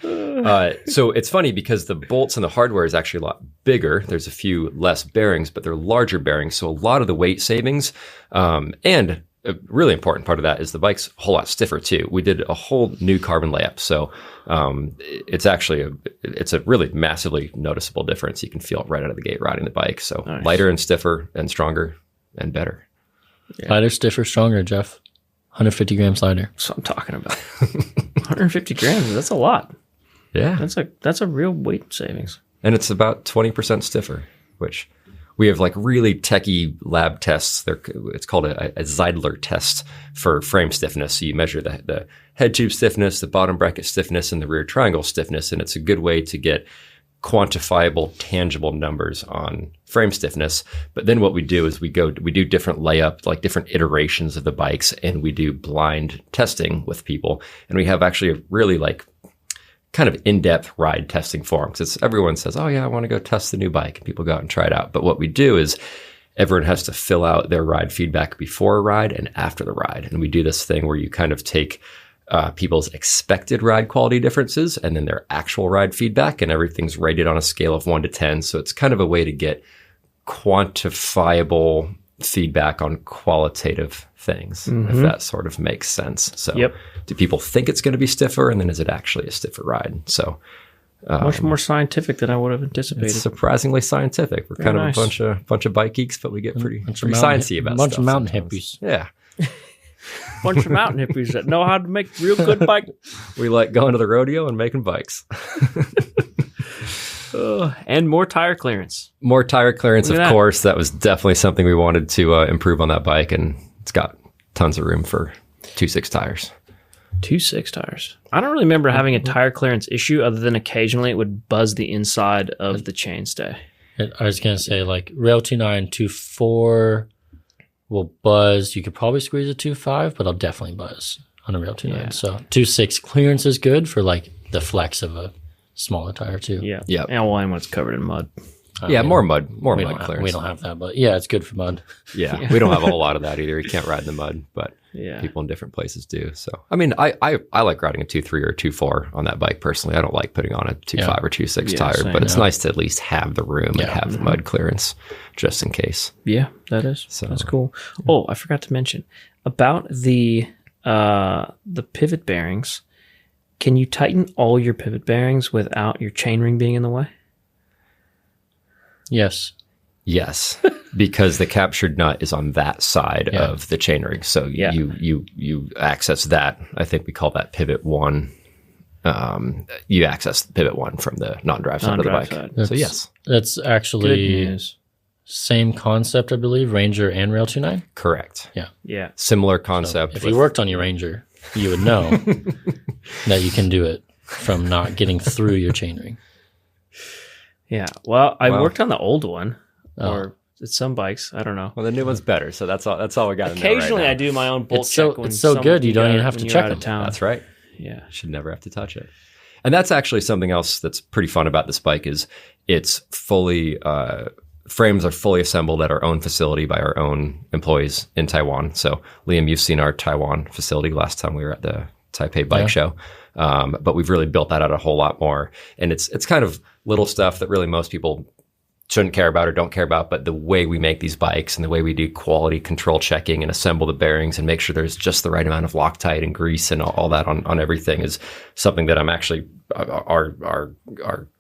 C: So it's funny because the bolts and the hardware is actually a lot bigger. There's a few less bearings, but they're larger bearings. So a lot of the weight savings, and a really important part of that is the bike's a whole lot stiffer too. We did a whole new carbon layup. So it's actually it's a really massively noticeable difference. You can feel it right out of the gate riding the bike. So
A: Nice.
C: lighter and stiffer and stronger and better.
B: Lighter, stiffer, stronger, Jeff. 150 grams lighter.
A: That's what I'm talking about. 150 grams. That's a lot.
C: Yeah.
A: That's a real weight savings.
C: And it's about 20% stiffer, which we have like really techie lab tests. It's called a Zeidler test for frame stiffness. So you measure the head tube stiffness, the bottom bracket stiffness, and the rear triangle stiffness. And it's a good way to get quantifiable, tangible numbers on frame stiffness. But then what we do is we do different layup, like different iterations of the bikes, and we do blind testing with people. And we have actually a really like kind of in-depth ride testing form, because everyone says, oh yeah, I want to go test the new bike, and people go out and try it out. But what we do is everyone has to fill out their ride feedback before a ride and after the ride. And we do this thing where you kind of take people's expected ride quality differences and then their actual ride feedback, and everything's rated on a scale of 1 to 10. So it's kind of a way to get quantifiable feedback on qualitative things, if that sort of makes sense. So do people think it's going to be stiffer, and then is it actually a stiffer ride? So
A: Much more scientific than I would have anticipated.
C: it's surprisingly scientific. We're kind
A: nice.
C: of a bunch of bike geeks, but we get pretty
B: mountain-
C: sciencey about
B: bunch
C: stuff
B: of mountain
C: sometimes.
B: hippies.
C: Yeah.
A: Bunch of mountain hippies that know how to make real good bike.
C: We like going to the rodeo and making bikes.
A: And more tire clearance.
C: More tire clearance,
A: Look
C: of
A: at that.
C: course. That was definitely something we wanted to improve on that bike, and it's got tons of room for 2.6 tires.
A: 2.6 tires. I don't really remember having a tire clearance issue other than occasionally it would buzz the inside of the chainstay.
B: I was going to say, like, Rail 2.9, 2.4 will buzz. You could probably squeeze a 2.5, but I'll definitely buzz on a Rail 2.9.
A: Yeah.
B: So 2.6 clearance is good for, like, the flex of a smaller tire, too.
A: Yeah.
C: Yeah.
A: And when it's covered in mud.
C: Yeah, more mud
B: We
C: mud
B: don't
C: clearance.
B: we don't have that, but yeah, it's good for mud.
C: Yeah, we don't have a whole lot of that either. You can't ride in the mud, but
A: Yeah.
C: people in different places do. So, I mean, I like riding a 2.3 or 2.4 on that bike personally. I don't like putting on a 2.5 or 2.6
A: Yeah,
C: tire,
A: same,
C: but it's
A: yeah.
C: nice to at least have the room and have the mud clearance just in case.
A: Yeah, that is.
C: So-
A: That's cool. Oh, I forgot to mention about the pivot bearings. Can you tighten all your pivot bearings without your chainring being in the way?
B: Yes.
C: Yes, because the captured nut is on that side
B: Yeah.
C: of the chainring. So
A: Yeah.
C: you access that. I think we call that pivot one. You access pivot one from the non-drive side of the bike.
A: Non-drive side.
C: So yes,
B: That's
A: Good
B: actually
A: news.
B: same concept, I believe, Ranger and Rail 2.9.
C: correct.
A: Yeah.
C: Similar concept.
B: If you worked on your Ranger, you would know that you can do it from not getting through your chainring.
A: Yeah. Well, I
C: Wow.
A: worked on the old one,
B: Oh.
A: or it's some bikes. I don't know.
C: Well, the new one's better, so that's all we got.
A: Occasionally,
C: right
A: I do my own bolt
B: It's so-
A: check. When
B: it's so
A: someone-
B: good, you don't
A: gotta-
B: even have to
A: when you're
B: check
A: out of
B: them.
A: town.
C: That's right.
A: Yeah.
C: Should never have to touch it. And that's actually something else that's pretty fun about this bike is it's fully frames are fully assembled at our own facility by our own employees in Taiwan. So Liam, you've seen our Taiwan facility last time we were at the Taipei Bike Show. But we've really built that out a whole lot more. And it's kind of little stuff that really most people shouldn't care about or don't care about, but the way we make these bikes and the way we do quality control checking and assemble the bearings and make sure there's just the right amount of Loctite and grease and all that on everything is something that I'm actually, our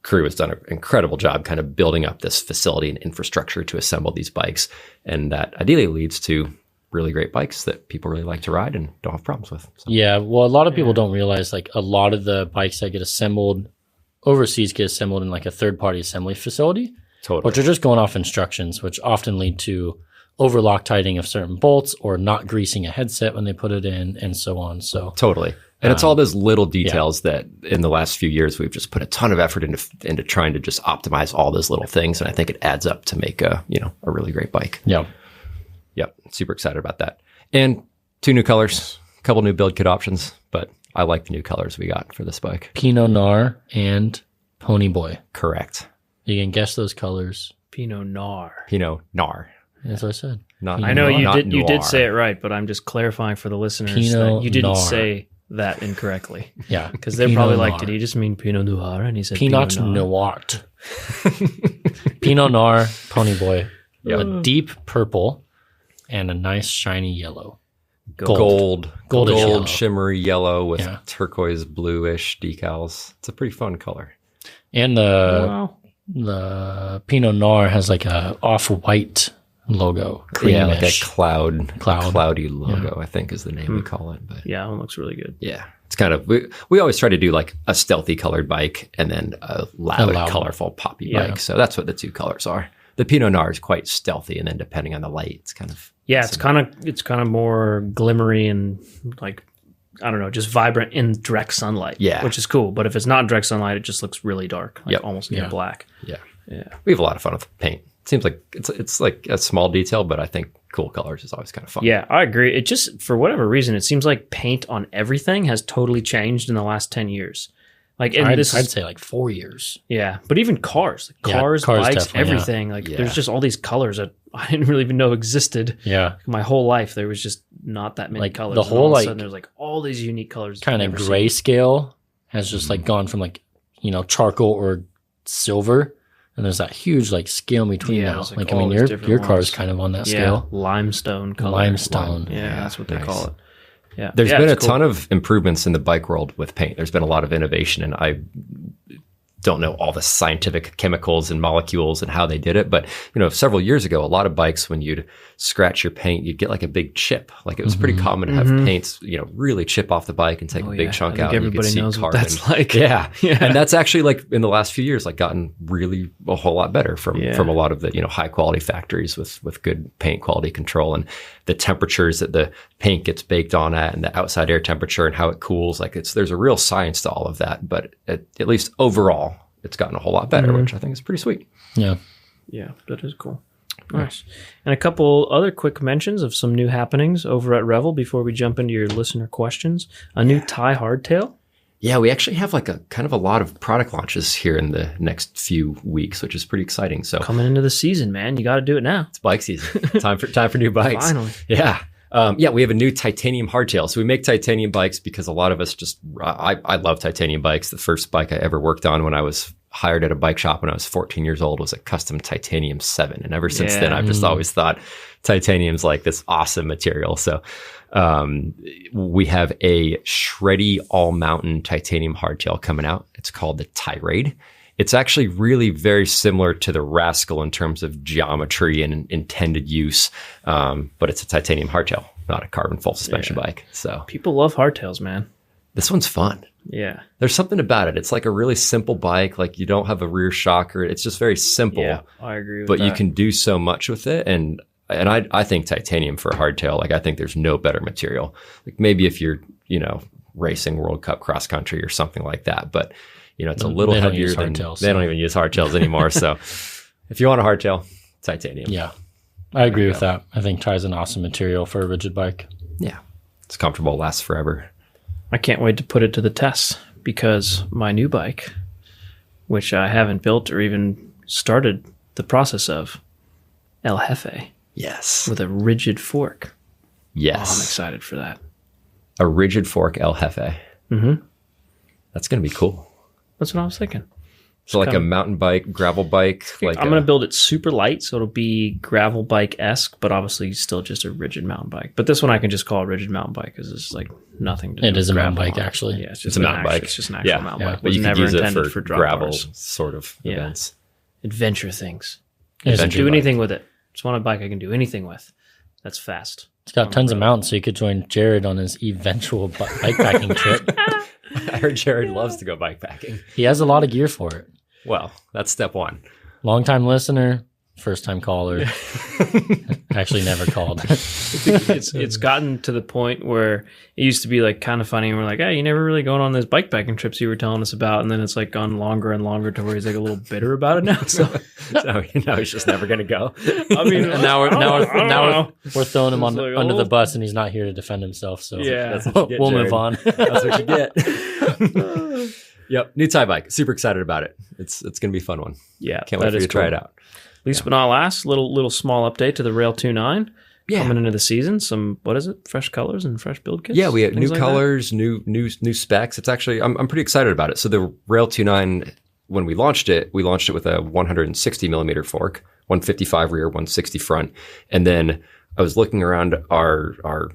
C: crew has done an incredible job kind of building up this facility and infrastructure to assemble these bikes. And that ideally leads to really great bikes that people really like to ride and don't have problems with. So.
B: Yeah, well, a lot of people don't realize, like, a lot of the bikes that get assembled overseas get assembled in, like, a third-party assembly facility.
C: Totally.
B: Which are just going off instructions, which often lead to over Loctiting of certain bolts or not greasing a headset when they put it in and so on. So
C: Totally. And it's all those little details that in the last few years, we've just put a ton of effort into trying to just optimize all those little things. And I think it adds up to make a really great bike.
B: yeah.
C: Yep. Super excited about that. And 2 new colors, a couple new build kit options, but I like the new colors we got for this bike.
B: Pinot Noir and Pony Boy.
C: Correct.
B: You can guess those colors.
A: Pinot Noir.
C: Pinot Noir.
B: As I said.
C: Not
A: I know you
C: not
A: did. You
C: noir.
A: did say it right, but I'm just clarifying for the listeners
B: Pinot
A: that you didn't
B: Noir.
A: say that incorrectly
B: Yeah.
A: because they're
B: Pinot
A: probably
B: Noir.
A: like, did he just mean Pinot Noir? And he said
B: Pinot
A: Pinot Noir.
B: Noir. Pinot Noir, Pony Boy. A deep purple and a nice shiny yellow.
C: Gold
B: Goldish yellow.
C: shimmery yellow with
B: Yeah.
C: turquoise bluish decals. It's a pretty fun color.
B: And
A: Wow.
B: the Pinot Noir has like a off-white logo.
C: Yeah, like a
B: Creamish.
C: cloudy logo, I think is the name we call it. But
A: Yeah, that one looks really good.
C: yeah, it's kind of, we always try to do like a stealthy colored bike and then a loud, colorful, poppy bike. So that's what the 2 colors are. The Pinot Noir is quite stealthy, and then depending on the light, it's kind of
A: Yeah, it's kind of more glimmery and like, I don't know, just vibrant in direct sunlight.
C: Yeah.
A: which is cool. But if it's not in direct sunlight, it just looks really dark, like
C: Yep.
A: almost near black.
C: yeah.
A: Yeah.
C: We have a lot of fun with paint. It seems like it's like a small detail, but I think cool colors is always kind of fun.
A: Yeah, I agree. It just, for whatever reason, it seems like paint on everything has totally changed in the last 10 years. Like, and
B: I'd
A: this is,
B: say like 4 years.
A: yeah, but even cars,
B: Yeah,
A: cars,
B: cars
A: bikes,
B: definitely, yeah.
A: everything. Like,
C: Yeah.
A: there's just all these colors that I didn't really even know existed.
B: Yeah.
A: My whole life, there was just not that many
B: Like,
A: colors.
B: the
A: And
B: whole,
A: all of a
B: like,
A: sudden, there's like all these unique colors.
B: Kind of
A: I've never seen.
B: grayscale has just like gone from like, charcoal or silver. And there's that huge like scale in between
A: Yeah,
B: now.
A: it's like
B: Like, I
A: all
B: mean,
A: these
B: your
A: different
B: car is
A: ones.
B: kind of on that
A: Yeah,
B: scale.
A: limestone color.
B: Limestone.
A: Yeah,
C: Yeah,
A: that's what they
C: nice.
A: call it. Yeah,
C: There's
A: yeah,
C: been a
A: it's cool.
C: ton of improvements in the bike world with paint. There's been a lot of innovation, and don't know all the scientific chemicals and molecules and how they did it. But, several years ago, a lot of bikes, when you'd scratch your paint, you'd get like a big chip. Like it was pretty common to have paints, really chip off the bike and take a big chunk out. And you could see
A: knows
C: carbon.
A: what that's like.
C: Yeah. And that's actually like in the last few years, like gotten really a whole lot better from a lot of the, high quality factories with good paint quality control, and the temperatures that the paint gets baked on at and the outside air temperature and how it cools. Like there's a real science to all of that, but at least overall, it's gotten a whole lot better, which I think is pretty sweet.
B: Yeah.
A: Yeah, that is cool. Nice. And a couple other quick mentions of some new happenings over at Revel before we jump into your listener questions. A new tie hardtail.
C: Yeah, we actually have like a kind of a lot of product launches here in the next few weeks, which is pretty exciting. So
A: coming into the season, man, you got to do it now.
C: It's bike season. time for new bikes.
A: Finally.
C: Yeah. We have a new titanium hardtail. So we make titanium bikes because a lot of us I love titanium bikes. The first bike I ever worked on when I was hired at a bike shop when I was 14 years old was a custom titanium 7. And ever since then, I've just always thought titanium's like this awesome material. So we have a shreddy all mountain titanium hardtail coming out. It's called the Tirade. It's actually really very similar to the Rascal in terms of geometry and intended use, but it's a titanium hardtail, not a carbon full suspension bike. So
A: people love hardtails, man.
C: This one's fun.
A: Yeah.
C: There's something about it. It's like a really simple bike. Like you don't have a rear shocker. It's just very simple.
A: Yeah, I agree with
C: but
A: that.
C: you can do so much with it. And I think titanium for a hardtail, like I think there's no better material. Like maybe if you're, racing World Cup cross country or something like that, but it's a little heavier than they don't even use hardtails anymore. So if you want a hardtail, titanium.
B: Yeah, I agree with that. I think tie's an awesome material for a rigid bike.
C: Yeah, it's comfortable, lasts forever.
A: I can't wait to put it to the test because my new bike, which I haven't built or even started the process of, El Jefe.
C: Yes.
A: With a rigid fork.
C: Yes.
A: Oh, I'm excited for that.
C: A rigid fork El Jefe.
A: Mm-hmm.
C: That's going to be cool.
A: That's what I was thinking.
C: So like a mountain bike, gravel bike.
A: I'm going to build it super light, so it'll be gravel bike-esque, but obviously still just a rigid mountain bike. But this one I can just call a rigid mountain bike because it's like nothing to do with
B: It is a mountain
A: gravel
B: bike,
A: on it.
B: actually.
A: Yeah, it's just
C: a mountain bike.
A: It's just an actual mountain bike.
C: But you
A: was
C: can
A: never
C: use it
A: intended
C: for
A: drop
C: gravel
A: bars.
C: sort of events.
A: Adventure things.
B: Adventure
A: Do
B: bike.
A: anything with it. Just want a bike I can do anything with. That's fast.
B: It's got tons of mounts, so you could join Jared on his eventual bikepacking trip.
C: I heard Jared loves to go bikepacking.
B: He has a lot of gear for it.
C: Well, that's step one.
B: Long-time listener, first-time caller. Actually never called.
A: It's gotten to the point where it used to be like kind of funny, and we're like, hey, you never really going on those bikepacking trips you were telling us about, and then it's like gone longer and longer to where he's like a little bitter about it now. So
C: he's just never going to go.
A: I mean,
B: And now we're throwing him
A: It's like,
B: under the
A: oh.
B: bus, and he's not here to defend himself. So
A: Yeah.
C: That's what you get,
B: we'll
C: Jared.
B: move on.
C: That's what you get. Yep, new tie bike. Super excited about it. It's going to be a fun one.
A: yeah,
C: Can't wait
A: that
C: for you
A: is
C: to try
A: cool.
C: it out.
A: Least but not last, little small update to the Rail 2.9.
C: Yeah.
A: Coming into the season, some fresh colors and fresh build kits.
C: Yeah, we have new
A: things like that.
C: colors, new specs. It's actually I'm pretty excited about it. So the Rail 2.9, when we launched it with a 160 millimeter fork, 155 rear, 160 front, and then I was looking around our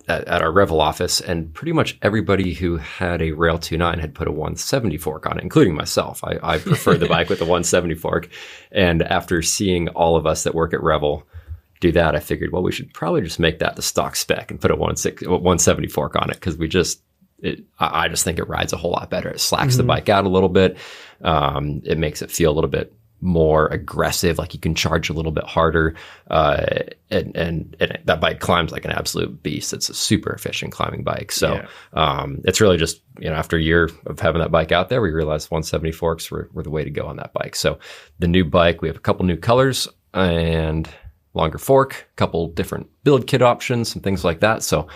C: at our Revel office, and pretty much everybody who had a Rail 2.9 had put a 170 fork on it, including myself. I prefer the bike with the 170 fork, and after seeing all of us that work at Revel do that, I figured, well, we should probably just make that the stock spec and put a 170 fork on it, because I just think it rides a whole lot better. It slacks the bike out a little bit. It makes it feel a little bit more aggressive, like you can charge a little bit harder, and that bike climbs like an absolute beast. It's a super efficient climbing bike. So it's really just, after a year of having that bike out there, we realized 170 forks were the way to go on that bike. So the new bike, we have a couple new colors and longer fork, a couple different build kit options, some things like that. So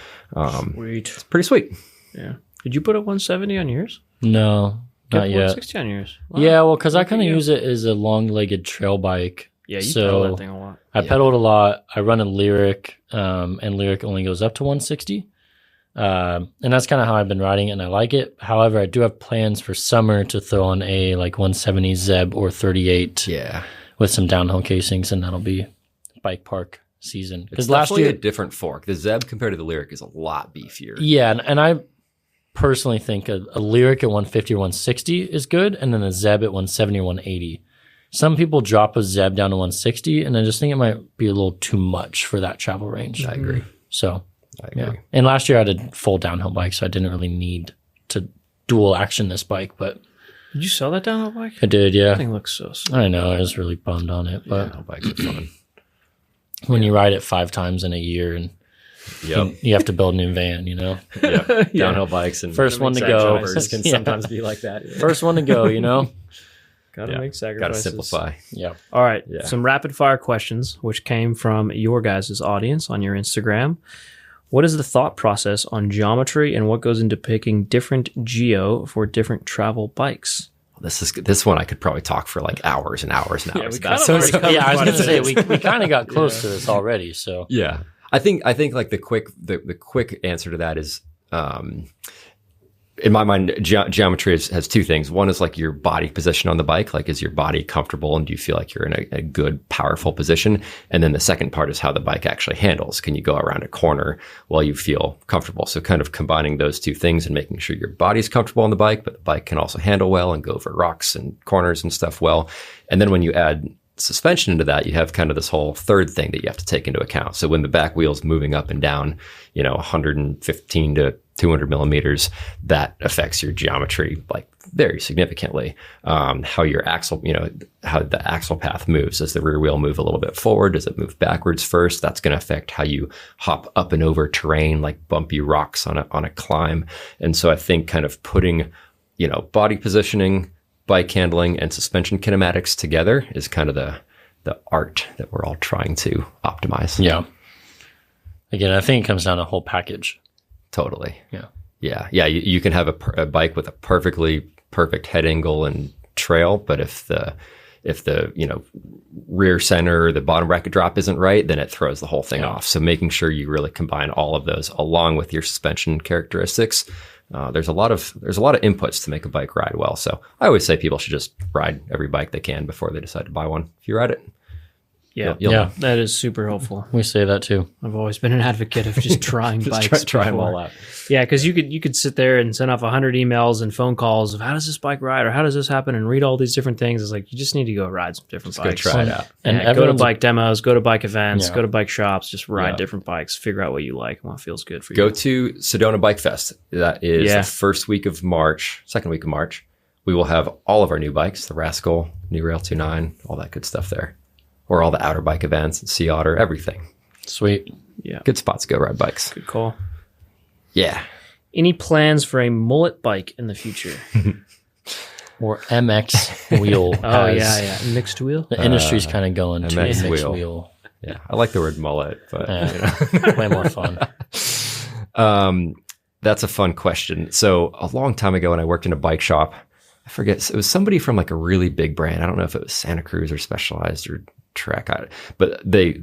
A: Sweet.
C: it's pretty sweet.
A: Yeah. Did you put a 170 on yours?
B: No, not yet.
A: 160 on yours. Wow.
B: Yeah, well, because I kind of
A: you.
B: use it as a long-legged trail bike.
A: Yeah, you
B: So
A: pedal that thing a lot.
B: I pedaled a lot. I run a Lyric, and Lyric only goes up to 160. And that's kind of how I've been riding it, and I like it. However, I do have plans for summer to throw on a 170 Zeb or 38 with some downhill casings, and that'll be bike park season.
C: It's last year a different fork. The Zeb compared to the Lyric is a lot beefier.
B: Yeah, and I personally think a Lyric at 150 or 160 is good, and then a Zeb at 170 or 180. Some people drop a Zeb down to 160, and I just think it might be a little too much for that travel range.
C: I agree.
B: So,
C: I agree.
B: yeah. And last year I had a full downhill bike, so I didn't really need to dual action this bike, but
A: Did you sell that downhill bike?
B: I did, yeah.
A: That thing looks so sick.
B: I know, I was really bummed on it, but
C: Downhill bikes are fun.
B: when you ride it 5 times in a year and
C: Yep.
B: you have to build a new van, you know?
C: Yep. Downhill bikes and
B: First one to
C: exact
B: go.
C: drivers can
B: Yeah.
C: sometimes be like that.
B: First one to go, you know?
A: Gotta
C: Yeah.
A: make
C: Got to
A: sacrifices.
C: simplify.
B: Yeah.
A: All right.
C: Yeah.
A: Some rapid fire questions, which came from your guys' audience on your Instagram. What is the thought process on geometry and what goes into picking different geo for different travel bikes?
C: This one I could probably talk for like hours and hours and hours
A: we
C: about.
A: kind of already covered
B: Yeah, I was
A: quite
B: going
A: a
B: to say,
A: bit.
B: we kind of got close to this already, so.
C: Yeah. I think like the quick answer to that is, in my mind, geometry has two things. One is like your body position on the bike. Like, is your body comfortable and do you feel like you're in a good, powerful position? And then the second part is how the bike actually handles. Can you go around a corner while you feel comfortable? So kind of combining those two things and making sure your body's comfortable on the bike, but the bike can also handle well and go over rocks and corners and stuff well. And then when you add suspension into that, you have kind of this whole third thing that you have to take into account. So when the back wheel's moving up and down, 115 to 200 millimeters, that affects your geometry like very significantly. How your axle, how the axle path moves. Does the rear wheel move a little bit forward? Does it move backwards first? That's going to affect how you hop up and over terrain, like bumpy rocks on a climb. And so I think kind of putting, body positioning, bike handling, and suspension kinematics together is kind of the art that we're all trying to optimize.
B: Yeah. Again, I think it comes down to a whole package.
C: Totally.
B: Yeah.
C: Yeah. You can have a bike with a perfect head angle and trail, but if the rear center or the bottom bracket drop isn't right, then it throws the whole thing off. So making sure you really combine all of those along with your suspension characteristics. There's a lot of inputs to make a bike ride well. So I always say people should just ride every bike they can before they decide to buy one. If you ride it, you'll know.
A: That is super helpful.
B: We say that too.
A: I've always been an advocate of just trying
C: Just
A: bikes.
C: try them
A: before.
C: all out.
A: Yeah, because you could sit there and send off 100 emails and phone calls of how does this bike ride or how does this happen and read all these different things. It's like you just need to go ride some different bikes.
C: Go try it out.
B: And
A: And go to
B: everyone's-
A: bike demos, go to bike events,
B: Yeah.
A: go to bike shops, just ride
C: Yeah.
A: different bikes, figure out what you like and what feels good for you.
C: Go to Sedona Bike Fest. That is
A: Yeah.
C: the second week of March. We will have all of our new bikes, the Rascal, New Rail 29, all that good stuff there. Or all the outer bike events, Sea Otter, everything.
B: Sweet.
A: Yeah,
C: Good spots to go ride bikes.
A: good call.
C: Yeah.
A: Any plans for a mullet bike in the future?
B: Or MX wheel.
A: Oh,
B: as
A: yeah. Mixed wheel?
B: The industry's kind of going to
C: MX
B: mixed
C: wheel.
B: wheel.
C: Yeah. I like the word mullet, but
B: Way more fun.
C: That's a fun question. So a long time ago when I worked in a bike shop, I forget, it was somebody from like a really big brand. I don't know if it was Santa Cruz or Specialized or Trek, but they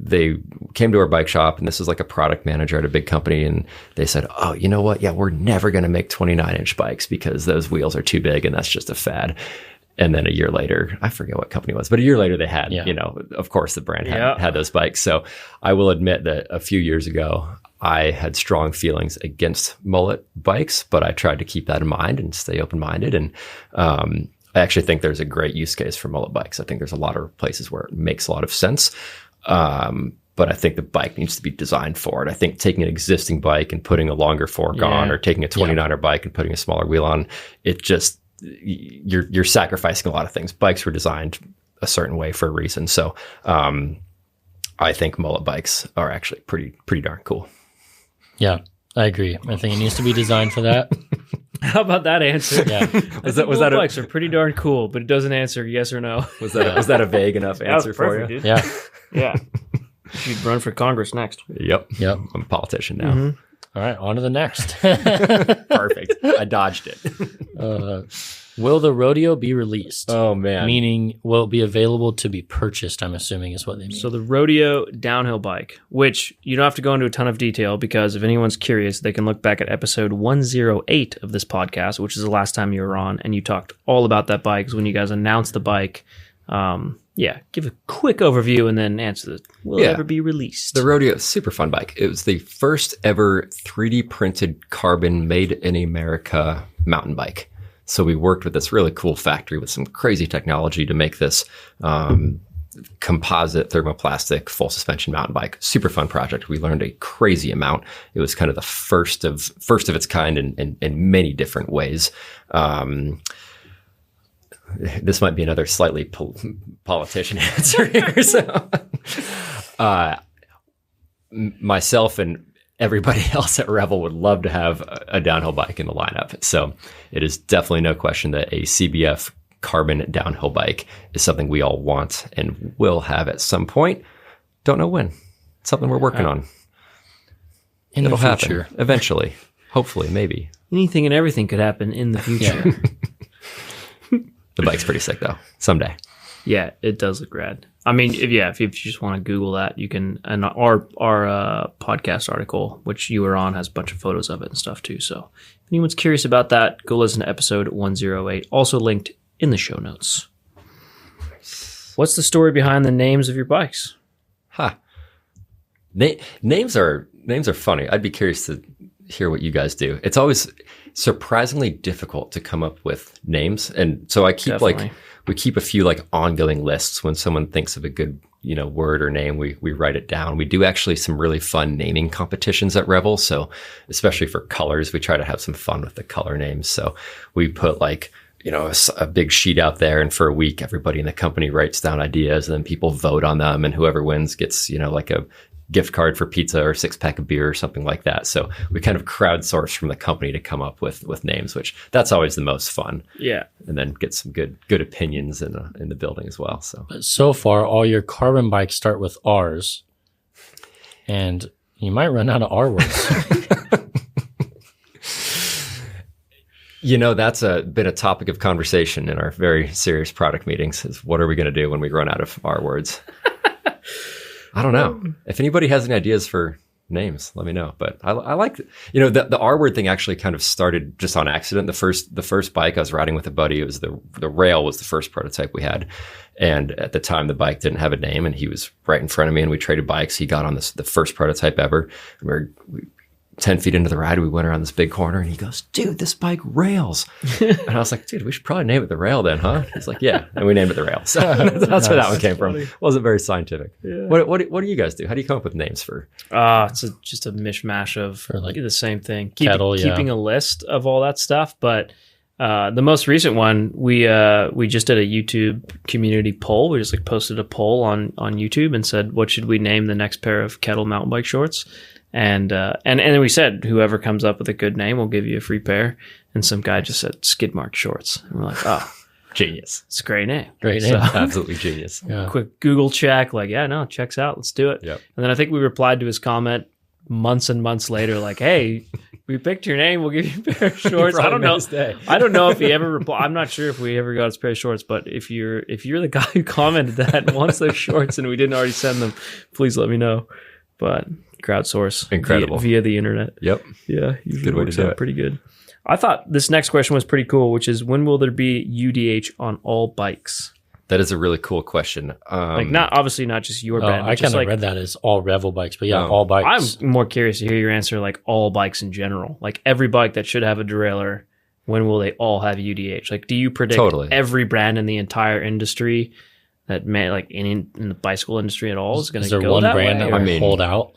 C: came to our bike shop, and this was like a product manager at a big company, and they said, "Oh, you know what? Yeah, we're never going to make 29-inch bikes because those wheels are too big, and that's just a fad." And then a year later, I forget what company it was, but a year later they had, of course the brand had those bikes. So I will admit that a few years ago, I had strong feelings against mullet bikes, but I tried to keep that in mind and stay open-minded. And I actually think there's a great use case for mullet bikes. I think there's a lot of places where it makes a lot of sense. But I think the bike needs to be designed for it. I think taking an existing bike and putting a longer fork on, or taking a 29er bike and putting a smaller wheel on, it just, you're sacrificing a lot of things. Bikes were designed a certain way for a reason. So I think mullet bikes are actually pretty darn cool.
B: Yeah, I agree. I think it needs to be designed for that.
A: How about that answer?
B: Yeah.
C: Was that
A: bikes are pretty darn cool, but it doesn't answer yes or no.
C: was that a vague enough answer for you?
A: Dude.
B: Yeah.
A: Yeah. You'd run for Congress next.
C: Yep. I'm a politician now.
B: All right, on to the next.
C: Perfect. I dodged it.
B: Will the rodeo be released?
C: Oh man.
B: Meaning, will it be available to be purchased, I'm assuming is what they mean.
A: So the rodeo downhill bike, which you don't have to go into a ton of detail because if anyone's curious, they can look back at episode 108 of this podcast, which is the last time you were on, and you talked all about that bike. 'Cause when you guys announced the bike, Yeah, give a quick overview and then answer will it ever be released?
C: The Rodeo, super fun bike. It was the first ever 3D printed carbon made in America mountain bike. So we worked with this really cool factory with some crazy technology to make this composite thermoplastic full suspension mountain bike. Super fun project. We learned a crazy amount. It was kind of the first of its kind in many different ways. This might be another slightly politician answer here. So, myself and everybody else at Revel would love to have a downhill bike in the lineup. So it is definitely no question that a CBF carbon downhill bike is something we all want and will have at some point. Don't know when. It's something we're working on. It'll happen eventually. Hopefully, maybe.
A: Anything and everything could happen in the future.
B: Yeah.
C: The bike's pretty sick though. Someday.
A: Yeah, it does look rad. I mean, if you just want to Google that, you can. And our podcast article, which you were on, has a bunch of photos of it and stuff too. So if anyone's curious about that, go listen to episode 108. Also linked in the show notes. What's the story behind the names of your bikes?
C: Names are funny. I'd be curious to hear what you guys do. It's always surprisingly difficult to come up with names, and so I keep we keep a few like ongoing lists. When someone thinks of a good word or name, we write it down. We do actually some really fun naming competitions at Revel. So especially for colors, we try to have some fun with the color names. So we put like a big sheet out there, and for a week everybody in the company writes down ideas, and then people vote on them, and whoever wins gets like a gift card for pizza or 6-pack of beer or something like that. So we kind of crowdsource from the company to come up with names, which that's always the most fun.
A: Yeah.
C: And then get some good opinions in the building as well.
B: So far, all your carbon bikes start with R's, and you might run out of R words.
C: That's been a topic of conversation in our very serious product meetings, is what are we going to do when we run out of R words? I don't know. If anybody has any ideas for names, let me know. But I like, the R word thing actually kind of started just on accident. The first bike I was riding with a buddy, it was the Rail was the first prototype we had. And at the time the bike didn't have a name, and he was right in front of me, and we traded bikes. He got on the first prototype ever. And we 10 feet into the ride, we went around this big corner, and he goes, "Dude, this bike rails." And I was like, "Dude, we should probably name it the Rail then, huh?" He's like, "Yeah." And we named it the Rail. So that's where that one came from. It wasn't very scientific. Yeah. What do you guys do? How do you come up with names for?
A: It's just a mishmash of like the same thing. Keeping a list of all that stuff. But the most recent one, we just did a YouTube community poll. We just posted a poll on YouTube and said, what should we name the next pair of Kettle mountain bike shorts? And then we said, whoever comes up with a good name, we'll give you a free pair. And some guy just said skid mark shorts. And we're like, oh,
C: genius.
A: It's a great name.
B: Great name.
C: Absolutely genius.
B: Yeah.
A: Quick Google check. Checks out. Let's do it.
C: Yep.
A: And then I think we replied to his comment months and months later, like, hey, we picked your name. We'll give you a pair of shorts. I don't know. I don't know if he ever replied. I'm not sure if we ever got his pair of shorts, but if you're the guy who commented that and wants those shorts and we didn't already send them, please let me know. But crowdsource.
C: Incredible.
A: Via the internet.
C: Yep.
A: Yeah. Usually
C: good way to
A: works
C: do
A: out
C: it.
A: pretty good. I thought this next question was pretty cool, which is, when will there be UDH on all bikes?
C: That is a really cool question.
A: Not just your brand.
B: I kind of read that as all Revel bikes, but all bikes.
A: I'm more curious to hear your answer, like all bikes in general. Like every bike that should have a derailleur, when will they all have UDH? Like, do you predict every brand in the entire industry that may, like in the bicycle industry at all, is going to go that way?
B: Is there one brand that would hold out?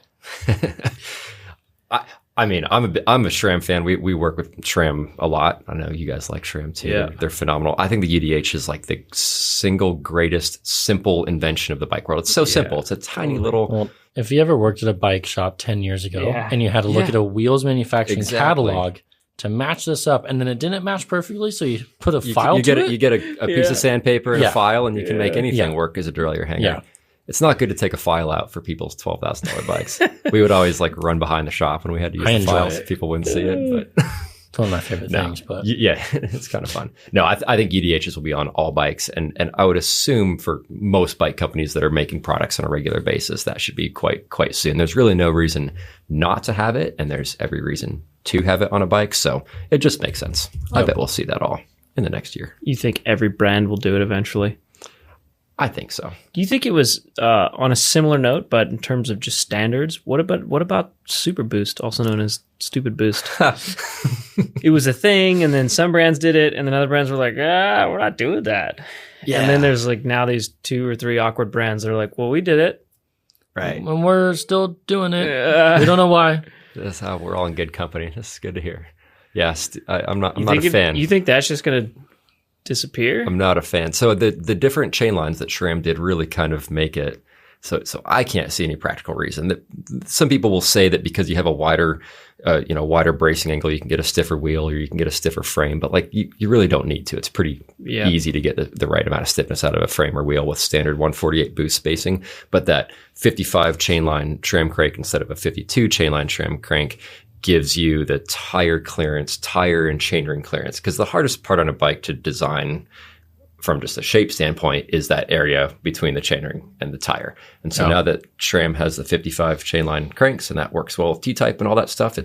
C: I'm a SRAM fan. We work with SRAM a lot. I know you guys like SRAM too.
A: Yeah.
C: They're phenomenal. I think the UDH is like the single greatest simple invention of the bike world. It's so simple. It's a tiny little.
B: Well, if you ever worked at a bike shop 10 years ago and you had to look at a wheels manufacturing catalog to match this up, and then it didn't match perfectly, so you put a file to it.
C: You get a piece of sandpaper and a file, and you can make anything work as a derailleur hanger.
B: Yeah.
C: It's not good to take a file out for people's $12,000 bikes. We would always run behind the shop when we had to use the files so people wouldn't see it. But
B: it's one of my favorite things. But
C: yeah, it's kind of fun. No, I think UDHs will be on all bikes, and I would assume for most bike companies that are making products on a regular basis, that should be quite soon. There's really no reason not to have it, and there's every reason to have it on a bike. So it just makes sense. I bet we'll see that all in the next year.
A: You think every brand will do it eventually?
C: I think so.
A: Do you think it was on a similar note, but in terms of just standards? What about Super Boost, also known as Stupid Boost? It was a thing, and then some brands did it, and then other brands were like, we're not doing that.
C: Yeah.
A: And then there's like now these 2 or 3 awkward brands that are like, well, we did it.
C: Right.
B: And we're still doing it. We don't know why.
C: That's how we're all in good company. That's good to hear. Yes, I'm not
A: You
C: a fan.
A: You think that's just going to disappear?
C: I'm not a fan. So the different chain lines that SRAM did really kind of make it so I can't see any practical reason. That some people will say that because you have a wider bracing angle, you can get a stiffer wheel or you can get a stiffer frame, but like you really don't need to. It's pretty easy to get the right amount of stiffness out of a frame or wheel with standard 148 boost spacing. But that 55 chainline SRAM crank instead of a 52 chainline SRAM crank gives you the tire clearance, tire and chainring clearance. Because the hardest part on a bike to design from just a shape standpoint is that area between the chainring and the tire. And so now that SRAM has the 55 chainline cranks and that works well with T-type and all that stuff,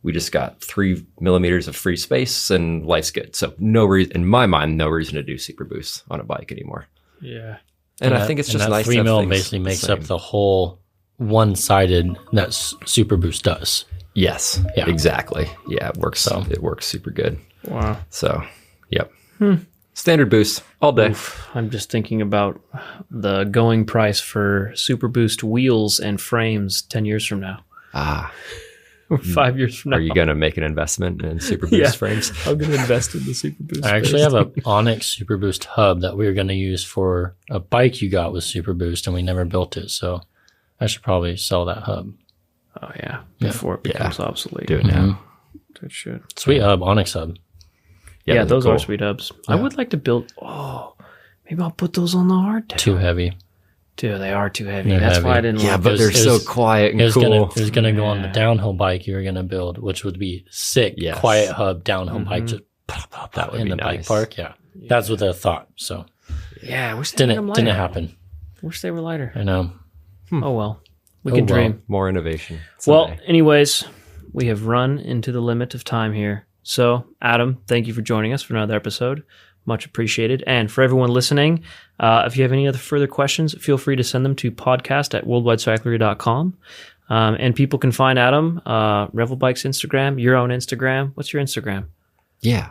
C: we just got 3 millimeters of free space and life's good. So no reason, in my mind, no reason to do Super Boost on a bike anymore.
A: Yeah.
C: And I think it's just nice to have
B: 3 mil
C: things
B: basically
C: the
B: makes
C: same.
B: up the whole one-sided that Super Boost does.
C: Yes,
B: Yeah.
C: exactly. Yeah, it works.
B: So.
C: It works super good.
A: Wow.
C: So, yep. Standard boost all day.
A: Oof, I'm just thinking about the going price for Super Boost wheels and frames 10 years from now. Or 5 years from now.
C: Are you going to make an investment in Super Boost
A: Yeah.
C: frames?
A: I'm going to invest in the Super Boost.
B: I actually have a Onyx Super Boost hub that we were going to use for a bike you got with Super Boost, and we never built it. So I should probably sell that hub.
A: Oh, yeah. Before it becomes obsolete.
C: Do it now.
A: It should.
B: Sweet hub, Onyx hub.
A: Yeah, those
C: cool.
A: are sweet hubs. I would like to build. Maybe I'll put those on the hardtail.
B: Too heavy.
A: Dude, they are too heavy.
B: They're
A: That's
B: heavy.
A: why I didn't
C: Yeah,
A: like
C: but
A: those.
C: they're
B: It
C: so
B: was-
C: quiet and
B: It was
C: cool.
B: gonna go on the downhill bike you were gonna build, which would be sick.
C: Yes.
B: Quiet hub downhill bike, just pop, pop,
C: That
B: pop
C: would
B: in
C: be
B: the bike
C: nice.
B: park. Yeah. That's what I thought. So
A: Yeah, I wish they made them
B: didn't
A: lighter.
B: happen.
A: Wish they were lighter.
B: I know.
A: Oh, well. We can dream.
C: More innovation.
A: Well,
C: someday.
A: anyways, we have run into the limit of time here. So, Adam, thank you for joining us for another episode. Much appreciated. And for everyone listening, if you have any other further questions, feel free to send them to podcast@worldwidecyclery.com. And people can find Adam, Revel Bikes Instagram, your own Instagram. What's your Instagram?
C: Yeah.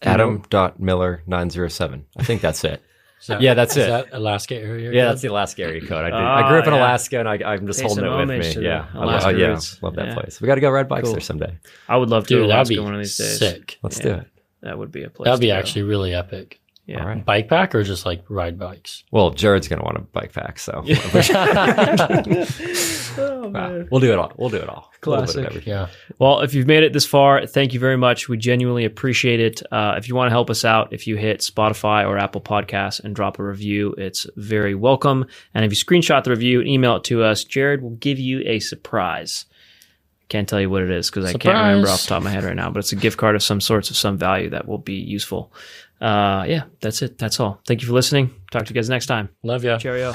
C: Adam.Miller907. I think that's it. Yeah, that's
B: Is
C: it.
B: that Alaska area?
C: Yeah,
B: code?
C: that's the Alaska area code. I grew up in
A: yeah.
C: Alaska, and I'm just
A: Pay
C: holding
A: some
C: it with
A: homage
C: me.
A: to the
C: Yeah,
A: Alaska roots.
C: love that
A: Yeah.
C: place. We got to go ride bikes
A: Cool.
C: there someday.
A: I would love to
B: Dude,
A: go to
B: that'd
A: Alaska
B: be
A: one of these days.
B: sick.
C: Let's do it.
A: That would be a place.
B: That'd be
A: to go.
B: actually really epic.
A: Yeah.
C: All right.
B: Bike pack or just like ride bikes?
C: Well, Jared's gonna want a bike pack, so
A: Oh, man.
C: we'll do it all. We'll do it all. A little bit of
A: Classic.
C: everything.
B: Yeah.
A: Well, if you've made it this far, thank you very much. We genuinely appreciate it. If you want to help us out, if you hit Spotify or Apple Podcasts and drop a review, it's very welcome. And if you screenshot the review and email it to us, Jared will give you a surprise. Can't tell you what it is because I can't remember off the top of my head right now, but it's a gift card of some sorts of some value that will be useful. Yeah, that's it. That's all. Thank you for listening. Talk to you guys next time.
B: Love ya.
A: Cheerio.